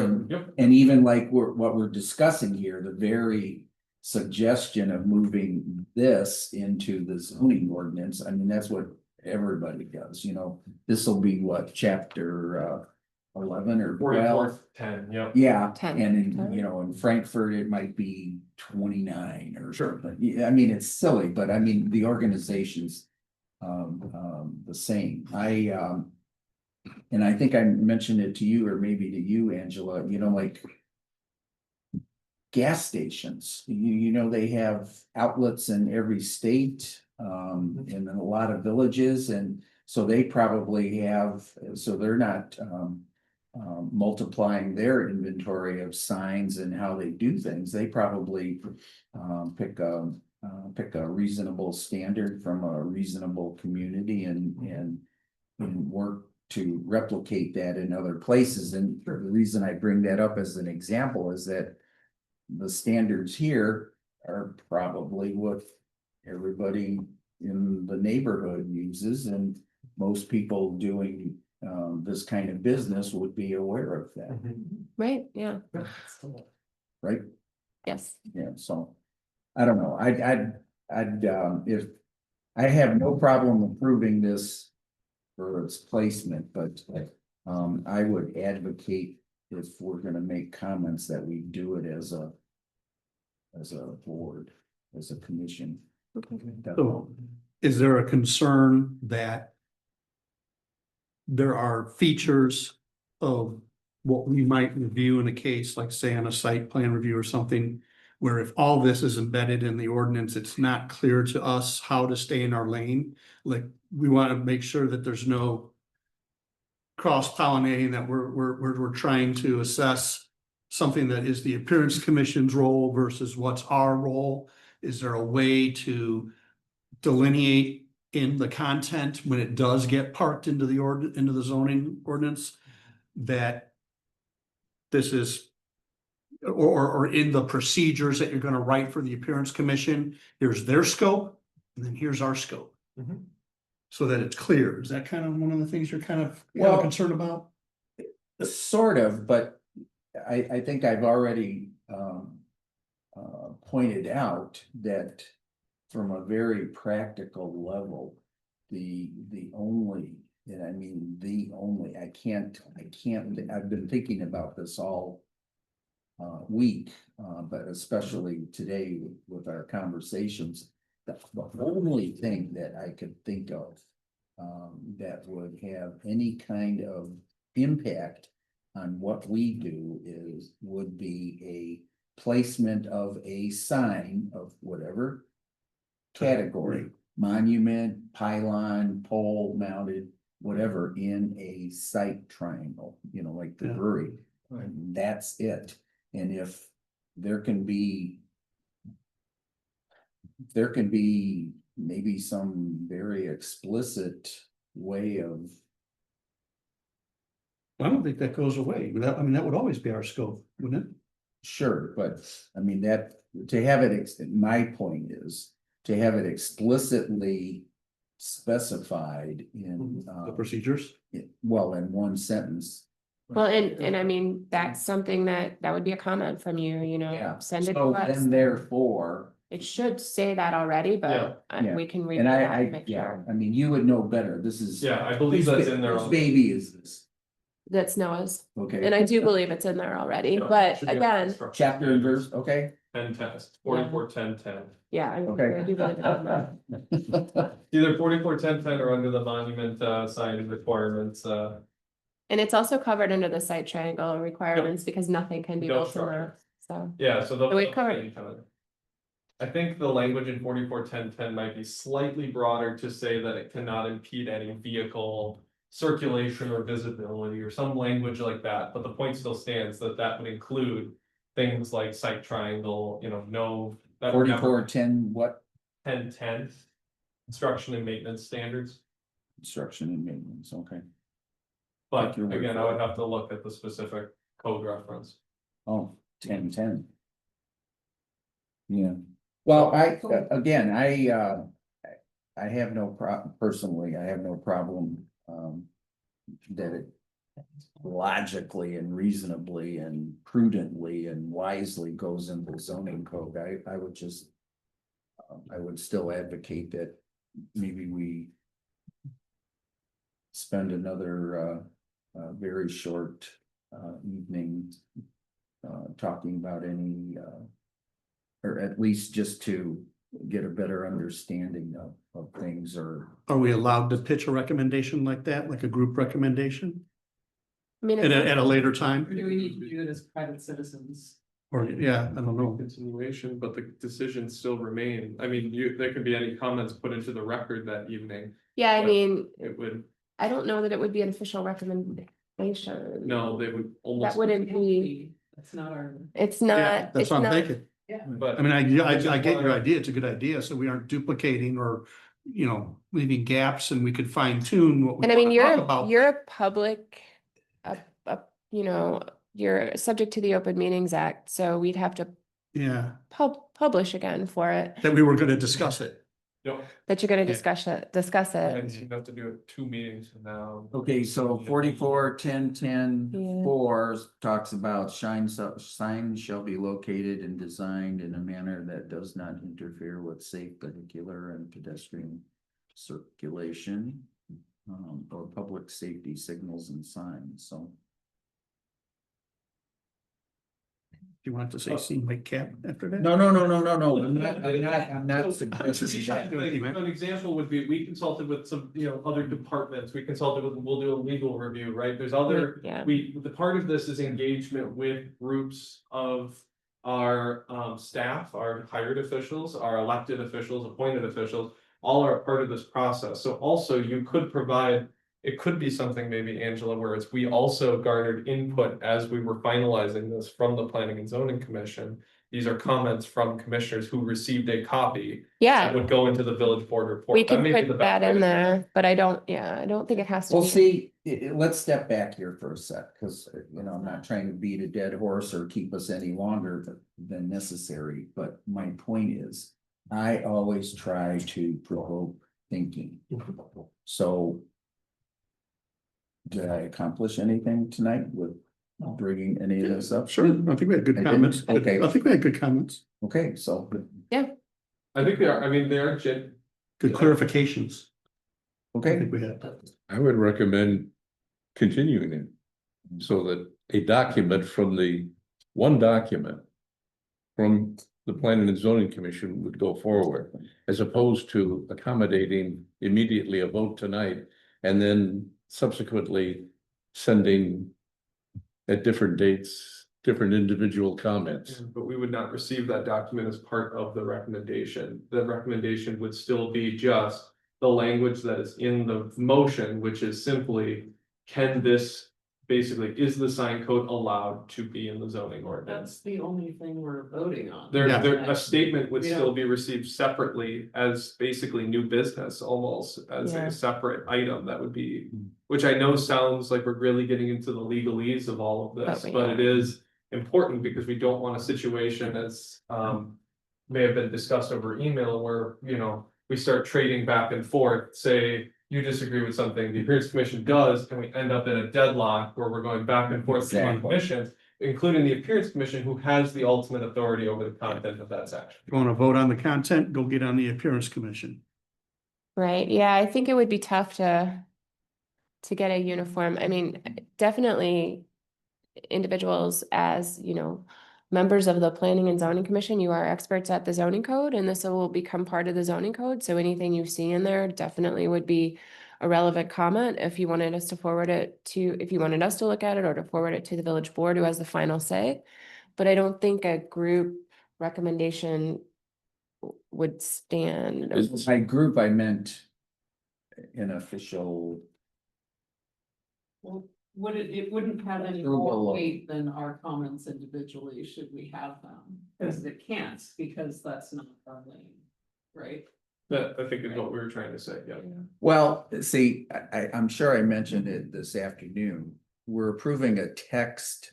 even like what we're discussing here, the very suggestion of moving this into the zoning ordinance, I mean, that's what everybody does, you know. This will be what, chapter 11 or 12? 10, yep. Yeah, 10. and in, you know, in Frankfurt, it might be 29 or something. Yeah, I mean, it's silly, but I mean, the organization's the same. And I think I mentioned it to you, or maybe to you, Angela, you know, like gas stations, you know, they have outlets in every state, and in a lot of villages, and so they probably have, so they're not multiplying their inventory of signs and how they do things. They probably pick a reasonable standard from a reasonable community and work to replicate that in other places. And the reason I bring that up as an example is that the standards here are probably what everybody in the neighborhood uses, and most people doing this kind of business would be aware of that, Right, yeah, right? yes. Yeah, so I don't know. I'd if I have no problem approving this for its placement, but I would advocate, if we're gonna make comments, that we do it as a board, as a commission. So is there a concern that there are features of what we might review in a case, like say on a site plan review or something, where if all this is embedded in the ordinance, it's not clear to us how to stay in our lane? Like, we want to make sure that there's no cross-pollinating, that we're trying to assess something that is the appearance commission's role versus what's our role. Is there a way to delineate in the content when it does get parked into the zoning ordinance, that this is, or in the procedures that you're gonna write for the appearance commission, here's their scope, and then here's our scope. So that it's clear. Is that kind of one of the things you're kind of Well, concerned about? Sort of, but I think I've already pointed out that from a very practical level, the only, and I mean the only, I can't, I've been thinking about this all week, but especially today with our conversations, the only thing that I could think of that would have any kind of impact on what we do would be a placement of a sign of whatever category monument, pylon, pole mounted, whatever, in a site triangle, you know, like the Yeah. brewery. And that's it. And if there can be maybe some very explicit way of, I don't think that goes away. I mean, that would always be our scope, wouldn't it? sure, but I mean, that, to have it, my point is, to have it explicitly specified in, The procedures. well, in one sentence. Well, and I mean, that's something that would be a comment from you, you know, Yeah, send it to so us. then therefore, It should say that already, Yeah. but Yeah. we can read and that I, and make yeah, sure. I mean, you would know better, this is. Yeah, I believe that's in there. Whose baby is this? That's Noah's, Okay. and I do believe it's in there already, Yeah, but should be on again, instructions. Chapter and verse, okay? 10-10, 44-10-10. yeah, I Okay. do believe it's in there. Either 44-10-10 or under the monument sign requirements, And it's also covered under the site triangle requirements because nothing can be No built in there, structure. so. yeah, so the. So we covered- I think the language in 44-10-10 might be slightly broader to say that it cannot impede any vehicle circulation or visibility or some language like that, but the point still stands that that would include things like site triangle, you know, no. that would never- 4410, what? 10-10, construction and maintenance standards. Construction and maintenance, okay. But Take your word again, I for would it. have to look at the specific code reference. Oh, 1010. Yeah, well, I have no personally, I have no problem, that it logically and reasonably and prudently and wisely goes into the zoning code. I would just, I would still advocate that maybe we spend another, very short, evening, talking about any, or at least just to get a better understanding of things, or. Are we allowed to pitch a recommendation like that, like a group recommendation I mean, at it's- a later Or time? do we need to do it as private citizens? Or, yeah, I don't know. Continuation, but the decisions still remain. I mean, there could be any comments put into the record that evening. yeah, I but mean, It would, I don't know that it would be an official recommendation. no, they would almost. That wouldn't be, That's not our. it's Yeah, not, that's it's what I'm not, thinking. But I mean, I get your idea. It's a good idea. So we aren't duplicating or, you know, leaving gaps, and we could fine tune what we and I mean, want to talk about. you're a public, you know, you're subject to the Open Meetings Act, so we'd have to Yeah, publish again for it, that we were gonna discuss it. no, that you're gonna Yeah. discuss and it. you have to do it 2 meetings from now. Okay, so 44-10-10 Yeah. 4 talks about signs shall be located and designed in a manner that does not interfere with safe vehicular and pedestrian circulation. Or public safety signals and signs, so. Do you want to say scene like cap after that? No, I'm not So, suggesting that. An example would be, we consulted with some, you know, other departments, we consulted with, we'll do a legal review, right? There's other, Yeah. the part of this is engagement with groups of our staff, our hired officials, our elected officials, appointed officials, all are a part of this process. So also you could provide, it could be something maybe, Angela, where it's, we also garnered input as we were finalizing this from the Planning and Zoning Commission. These are comments from commissioners who received a copy Yeah, that would go into the village board report. we That can may be the put best that way in to do it. there, but I don't think it has to Well, be. see, let's step back here for a sec, because, you know, I'm not trying to beat a dead horse or keep us any longer than necessary, but my point is, I always try to provoke thinking. So did I accomplish anything tonight with bringing any of this up? Sure, I think we had good I did? comments. Okay. I think we had good comments, Okay, so, I think they are, I mean, they are good Yeah. clarifications. I okay, think we had. I would recommend continuing it. So that a document from one document from the Planning and Zoning Commission would go forward, as opposed to accommodating immediately a vote tonight and then subsequently sending at different dates different individual comments. But we would not receive that document as part of the recommendation. The recommendation would still be just the language that is in the motion, which is simply, can this, basically, is the sign code allowed to be in the zoning ordinance? That's the only thing we're voting on. Yeah. A statement would We still don't- be received separately as basically new business, almost as Yeah. a separate item that would be. Which I know sounds like we're really getting into the legalese of all of this, But we but are. it is important because we don't want a situation as may have been discussed over email where, you know, we start trading back and forth, say. You disagree with something, the appearance commission does, and we end up in a deadlock where we're going back and forth between Exactly. commissions. Including the appearance commission, who has the ultimate authority over the content of that section. If you wanna vote on the content, go get on the appearance commission. Right, yeah, I think it would be tough to get a uniform, I mean, definitely individuals as, you know, members of the planning and zoning commission, you are experts at the zoning code, and this will become part of the zoning code, so anything you see in there definitely would be a relevant comment if you wanted us to forward it to, if you wanted us to look at it or to forward it to the village board who has the final say. But I don't think a group recommendation would stand. By group, I meant an official. Well, it wouldn't have any Approval more of- weight than our comments individually, should we have them? Because it can't, because that's not our lane, right? That I think is what we were trying to say, yeah. Well, see, I'm sure I mentioned it this afternoon. We're approving a text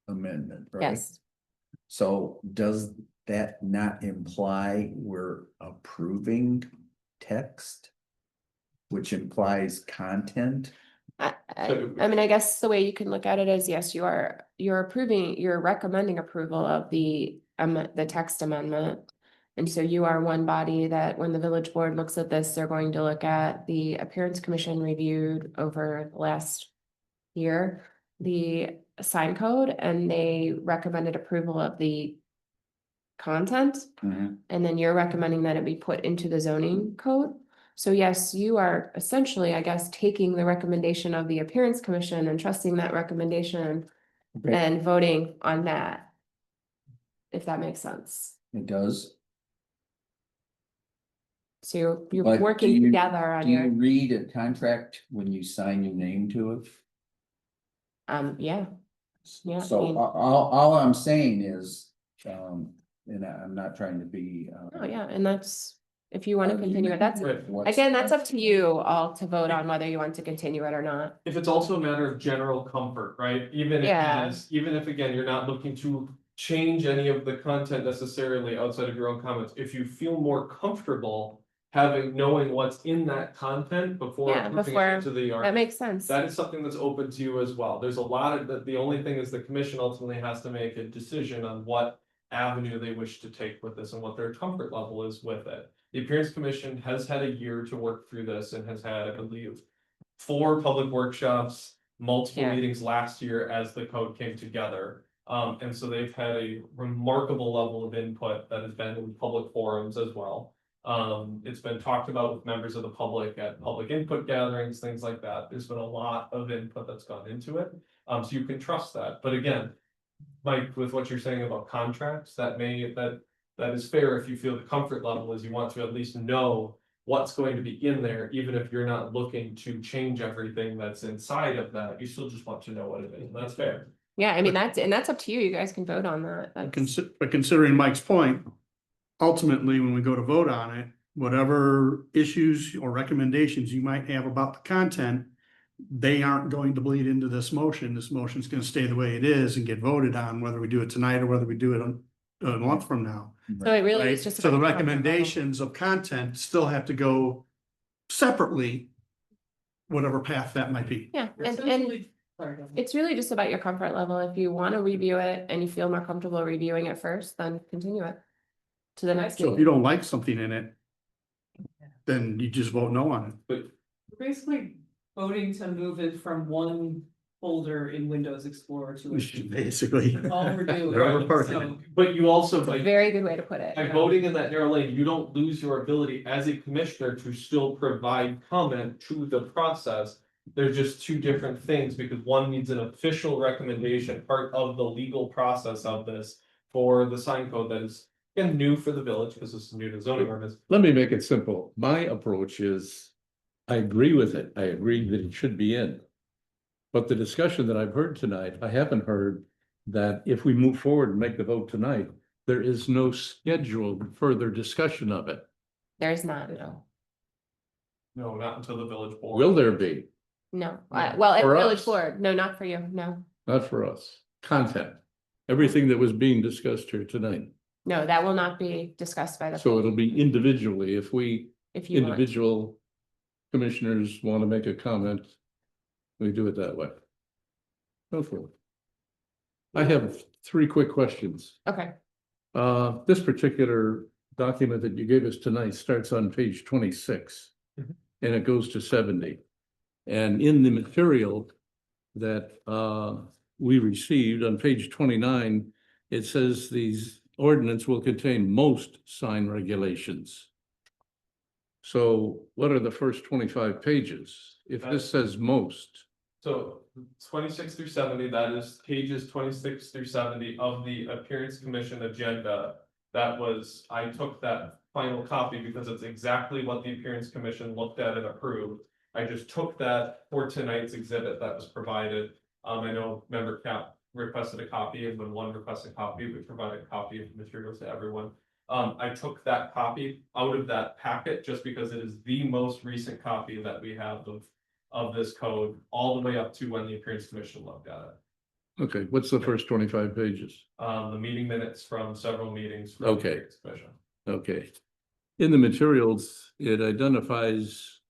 amendment, right? Yes, So does that not imply we're approving text? Which implies content? I mean, I guess the way you can look at it is, yes, you're approving, you're recommending approval of the text amendment. And so you are one body that when the village board looks at this, they're going to look at the appearance commission reviewed over the last year, the sign code, and they recommended approval of the content. Mhm. And then you're recommending that it be put into the zoning code. So yes, you are essentially, I guess, taking the recommendation of the appearance commission and trusting that recommendation Okay. and voting on that. If that makes sense. It does. So you're But working do you- together on Do you your, read a contract when you sign your name to it? yeah, Yeah, I So mean- all I'm saying is, and I'm not trying to be. oh yeah, and that's, if you want to continue it, that's, Right. what's- again, that's up to you all to vote on whether you want to continue it or not. If it's also a matter of general comfort, right? Even Yeah. even if again, you're not looking to change any of the content necessarily outside of your own comments, if you feel more comfortable. Knowing what's in that content before Yeah, approving before- it into the That makes sense. that is something that's open to you as well. There's a lot of, the only thing is the commission ultimately has to make a decision on what avenue they wish to take with this and what their comfort level is with it. The appearance commission has had a year to work through this and has had, I believe, 4 public workshops, multiple Yeah. meetings last year as the code came together. And so they've had a remarkable level of input that has been in public forums as well. It's been talked about with members of the public at public input gatherings, things like that. There's been a lot of input that's gone into it. So you can trust that. But again, Mike, with what you're saying about contracts, that is fair if you feel the comfort level is you want to at least know what's going to be in there, even if you're not looking to change everything that's inside of that, you still just want to know what it is. And that's fair. Yeah, I mean, that's up to you. You guys can vote on that. That's- But considering Mike's point, ultimately, when we go to vote on it, whatever issues or recommendations you might have about the content, they aren't going to bleed into this motion. This motion's gonna stay the way it is and get voted on, whether we do it tonight or whether we do it a month from now. So it really Right? is just. So the about your comfort level. recommendations of content still have to go separately, whatever path that might be. Yeah, and Essentially- sorry, go ahead. it's really just about your comfort level. If you want to review it and you feel more comfortable reviewing it first, then continue it to the next So if you meeting. don't like something in it, then you just vote no on it. Basically voting to move it from one folder in Windows Explorer to. Basically. All we're doing, Wherever part- so- But you also, It's a by very good way to put it. voting in that narrow lane, you don't lose your ability as a commissioner to still provide comment to the process They're just two different things because one needs an official recommendation, part of the legal process of this. For the sign code that is again new for the village, because this is new to zoning ordinance. Let me make it simple. My approach is, I agree with it. I agree that it should be in. But the discussion that I've heard tonight, I haven't heard that if we move forward and make the vote tonight, there is no scheduled further discussion of it. There's not, no. No, not until the village board. Will there be? No, No. well, at For Village us. Board, no, not for you, no. Not for us. Content. Everything that was being discussed here tonight. No, that will not be discussed by the. So it'll be individually. If we If you want. individual commissioners want to make a comment, we do it that way. Go for it. I have three quick questions. Okay, This particular document that you gave us tonight starts on page 26. Mhm. And it goes to 70. And in the material that we received on page 29, it says these ordinance will contain most sign regulations. So what are the first 25 pages? If this says most, So 26 through 70, that is pages 26 through 70 of the appearance commission agenda. That was, I took that final copy because it's exactly what the appearance commission looked at and approved. I just took that for tonight's exhibit that was provided. I know member Cap requested a copy, and when one requested a copy, we provided a copy of materials to everyone. I took that copy out of that packet just because it is the most recent copy that we have of this code, all the way up to when the appearance commission looked at it. okay, what's the first 25 pages? The meeting minutes from several meetings. from Okay. the appearance commission. Okay. In the materials, it identifies,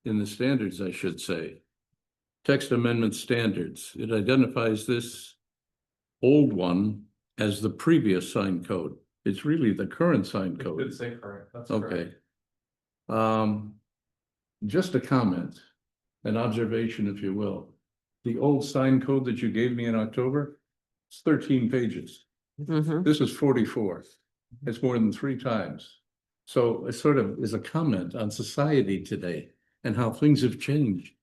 in the standards, I should say, text amendment standards, it identifies this old one as the previous sign code. It's really the current sign It code. should say current, that's correct. Okay. Just a comment, an observation, if you will. The old sign code that you gave me in October, it's 13 pages. mhm. This is 44. It's more than 3 times. So it sort of is a comment on society today and how things have changed.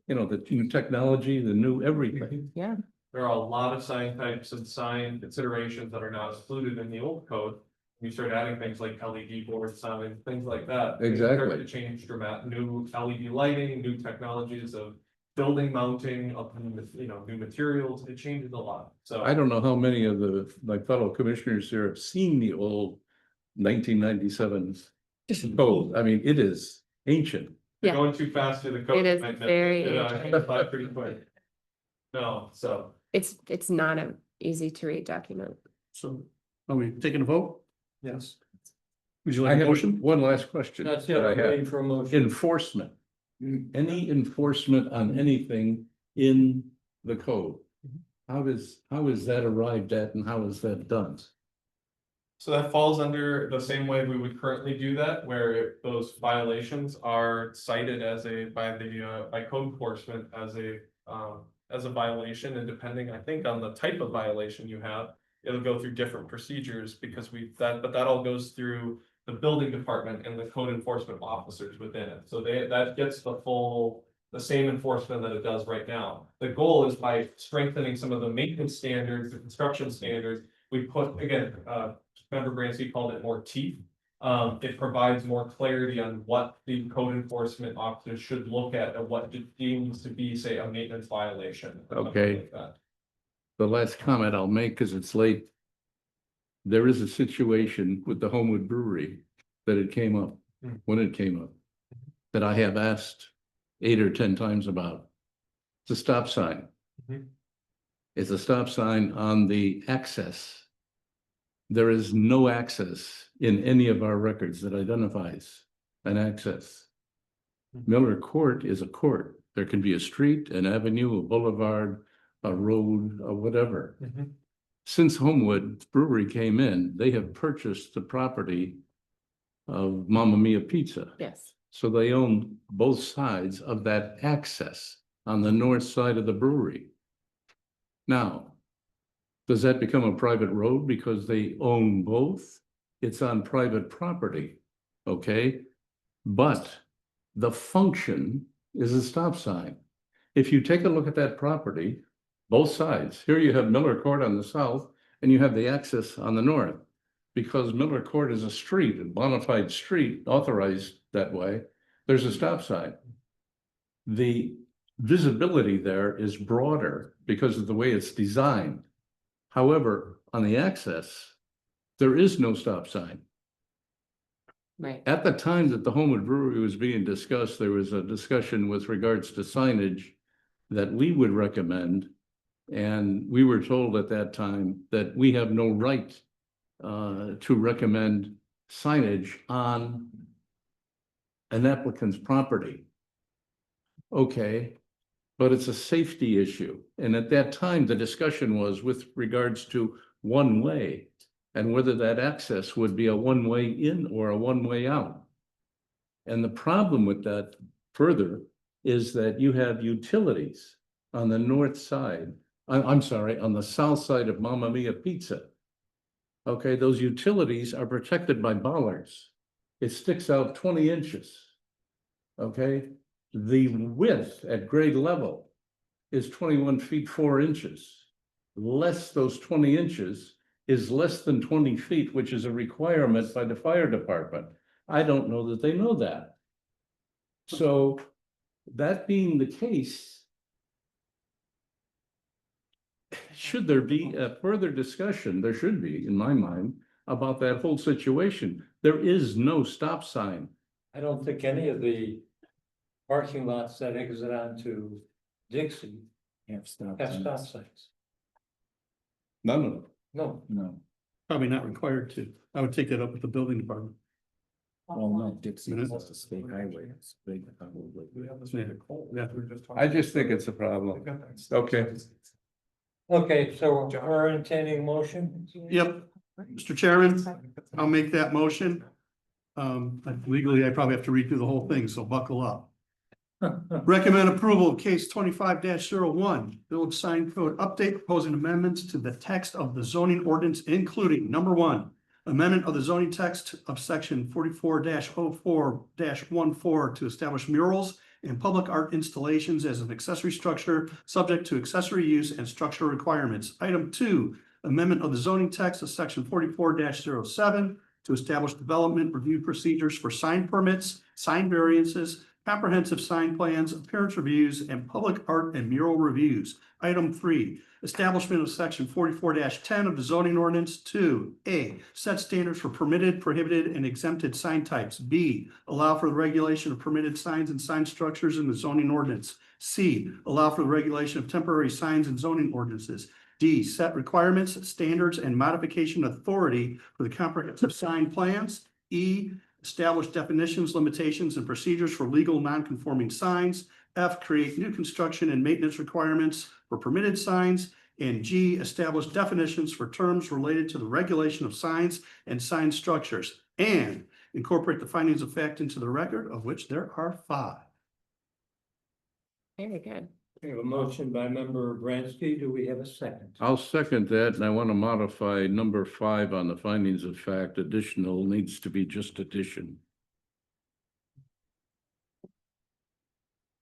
You know, the new technology, the new everything. Yeah, There are a lot of sign types and sign considerations that are not included in the old code. You start adding things like LED board signs, things like that. Things start Exactly. To change new LED lighting, new technologies of building mounting, of, new materials, it changes a lot, so. I don't know how many of my fellow commissioners here have seen the old 1997 code. I mean, it is ancient. Yeah. Going too fast through the code. It is might miss very it. ancient. It's by pretty quick. No, so. it's not an easy to read document. So are we taking a vote? Yes. Would you I like a have motion? one last question. That's it, that I I'm have. waiting for a motion. Enforcement. Any enforcement on anything in the code? How is that arrived at and how is that done? So that falls under the same way we would currently do that, where those violations are cited by code enforcement as a violation, and depending, I think, on the type of violation you have, it'll go through different procedures because but that all goes through the building department and the code enforcement officers within it. So that gets the same enforcement that it does right now. The goal is by strengthening some of the maintenance standards, the construction standards, we put, again, member Bransky called it more teeth. It provides more clarity on what the code enforcement officers should look at and what deems to be, say, a maintenance violation. or something Okay. like that. The last comment I'll make, because it's late. There is a situation with the Homewood Brewery that it came up, when it came up, that I have asked 8 or 10 times about. It's a stop sign. Mhm. It's a stop sign on the access. There is no access in any of our records that identifies an access. Miller Court is a court. There can be a street, an avenue, a boulevard, a road, or whatever. Mhm. Since Homewood Brewery came in, they have purchased the property of Mamma Mia Pizza. Yes, So they own both sides of that access on the north side of the brewery. Now, does that become a private road because they own both? It's on private property, okay? But the function is a stop sign. If you take a look at that property, both sides, here you have Miller Court on the south and you have the access on the north. Because Miller Court is a street, a bona fide street, authorized that way, there's a stop sign. The visibility there is broader because of the way it's designed. However, on the access, there is no stop sign. Right. At the time that the Homewood Brewery was being discussed, there was a discussion with regards to signage that we would recommend. And we were told at that time that we have no right to recommend signage on an applicant's property. Okay, but it's a safety issue. And at that time, the discussion was with regards to one way and whether that access would be a one-way in or a one-way out. And the problem with that further is that you have utilities on the north side. I'm sorry, on the south side of Mamma Mia Pizza. Okay, those utilities are protected by bollards. It sticks out 20 inches. Okay, the width at grade level is 21 feet 4 inches. Less those 20 inches is less than 20 feet, which is a requirement by the fire department. I don't know that they know that. So that being the case, should there be a further discussion? There should be, in my mind, about that whole situation. There is no stop sign. I don't think any of the parking lots that exit onto Dixie Have stop have stop signs. signs. None of them. No. No, Probably not required to. I would take that up with the building department. well, no, Dixie is a state highway, it's big, probably. I just think it's a problem. Okay. Okay, so we're entertaining motion? Yep, Mr. Chairman, I'll make that motion. Legally, I probably have to read through the whole thing, so buckle up. Recommend approval of case 25-01, village sign code update, proposing amendments to the text of the zoning ordinance, including number 1, amendment of the zoning text of section 44-04-14 to establish murals and public art installations as an accessory structure subject to accessory use and structural requirements. Item 2, amendment of the zoning text of section 44-07 to establish development review procedures for sign permits, sign variances, comprehensive sign plans, appearance reviews, and public art and mural reviews. Item 3, establishment of section 44-10 of the zoning ordinance. 2A, set standards for permitted, prohibited, and exempted sign types. B, allow for the regulation of permitted signs and sign structures in the zoning ordinance. C, allow for the regulation of temporary signs and zoning ordinances. D, set requirements, standards, and modification authority for the comprehensive sign plans. E, establish definitions, limitations, and procedures for legal non-conforming signs. F, create new construction and maintenance requirements for permitted signs. And G, establish definitions for terms related to the regulation of signs and sign structures. And incorporate the findings of fact into the record, of which there are 5. Very good. We have a motion by member Bransky. Do we have a second? I'll second that, and I want to modify number 5 on the findings of fact. Additional needs to be just addition.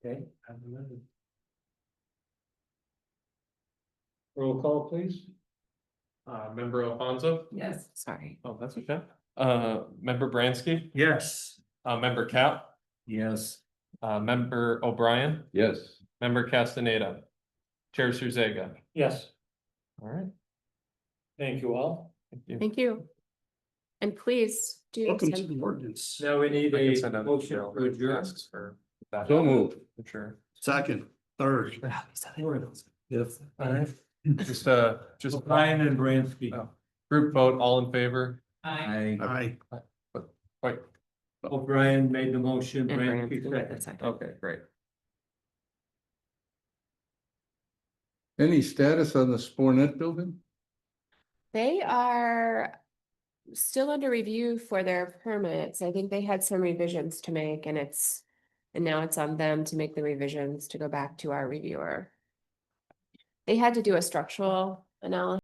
Okay. Roll call, please. Member Alfonso? Yes. Sorry. Oh, that's okay. Member Bransky? Yes. Member Cap? Yes, Member O'Brien? Yes. Member Castaneda? Chair Suzega? Yes, All right. thank you all. Thank you. Thank you. And please do Welcome to extend. the ordinance. Now we need I can a send out an motion email to that adjourn. asks for that. So moved. Sure. Second, third. Yes. Just Ryan and Bransky. Oh. Group vote, all in favor? I. I. Aye. Wait, O'Brien made the motion, And Bransky Brandon, seconded. that's second. okay, great. Any status on the Spornet building? They are still under review for their permits. I think they had some revisions to make and now it's on them to make the revisions to go back to our reviewer. They had to do a structural analysis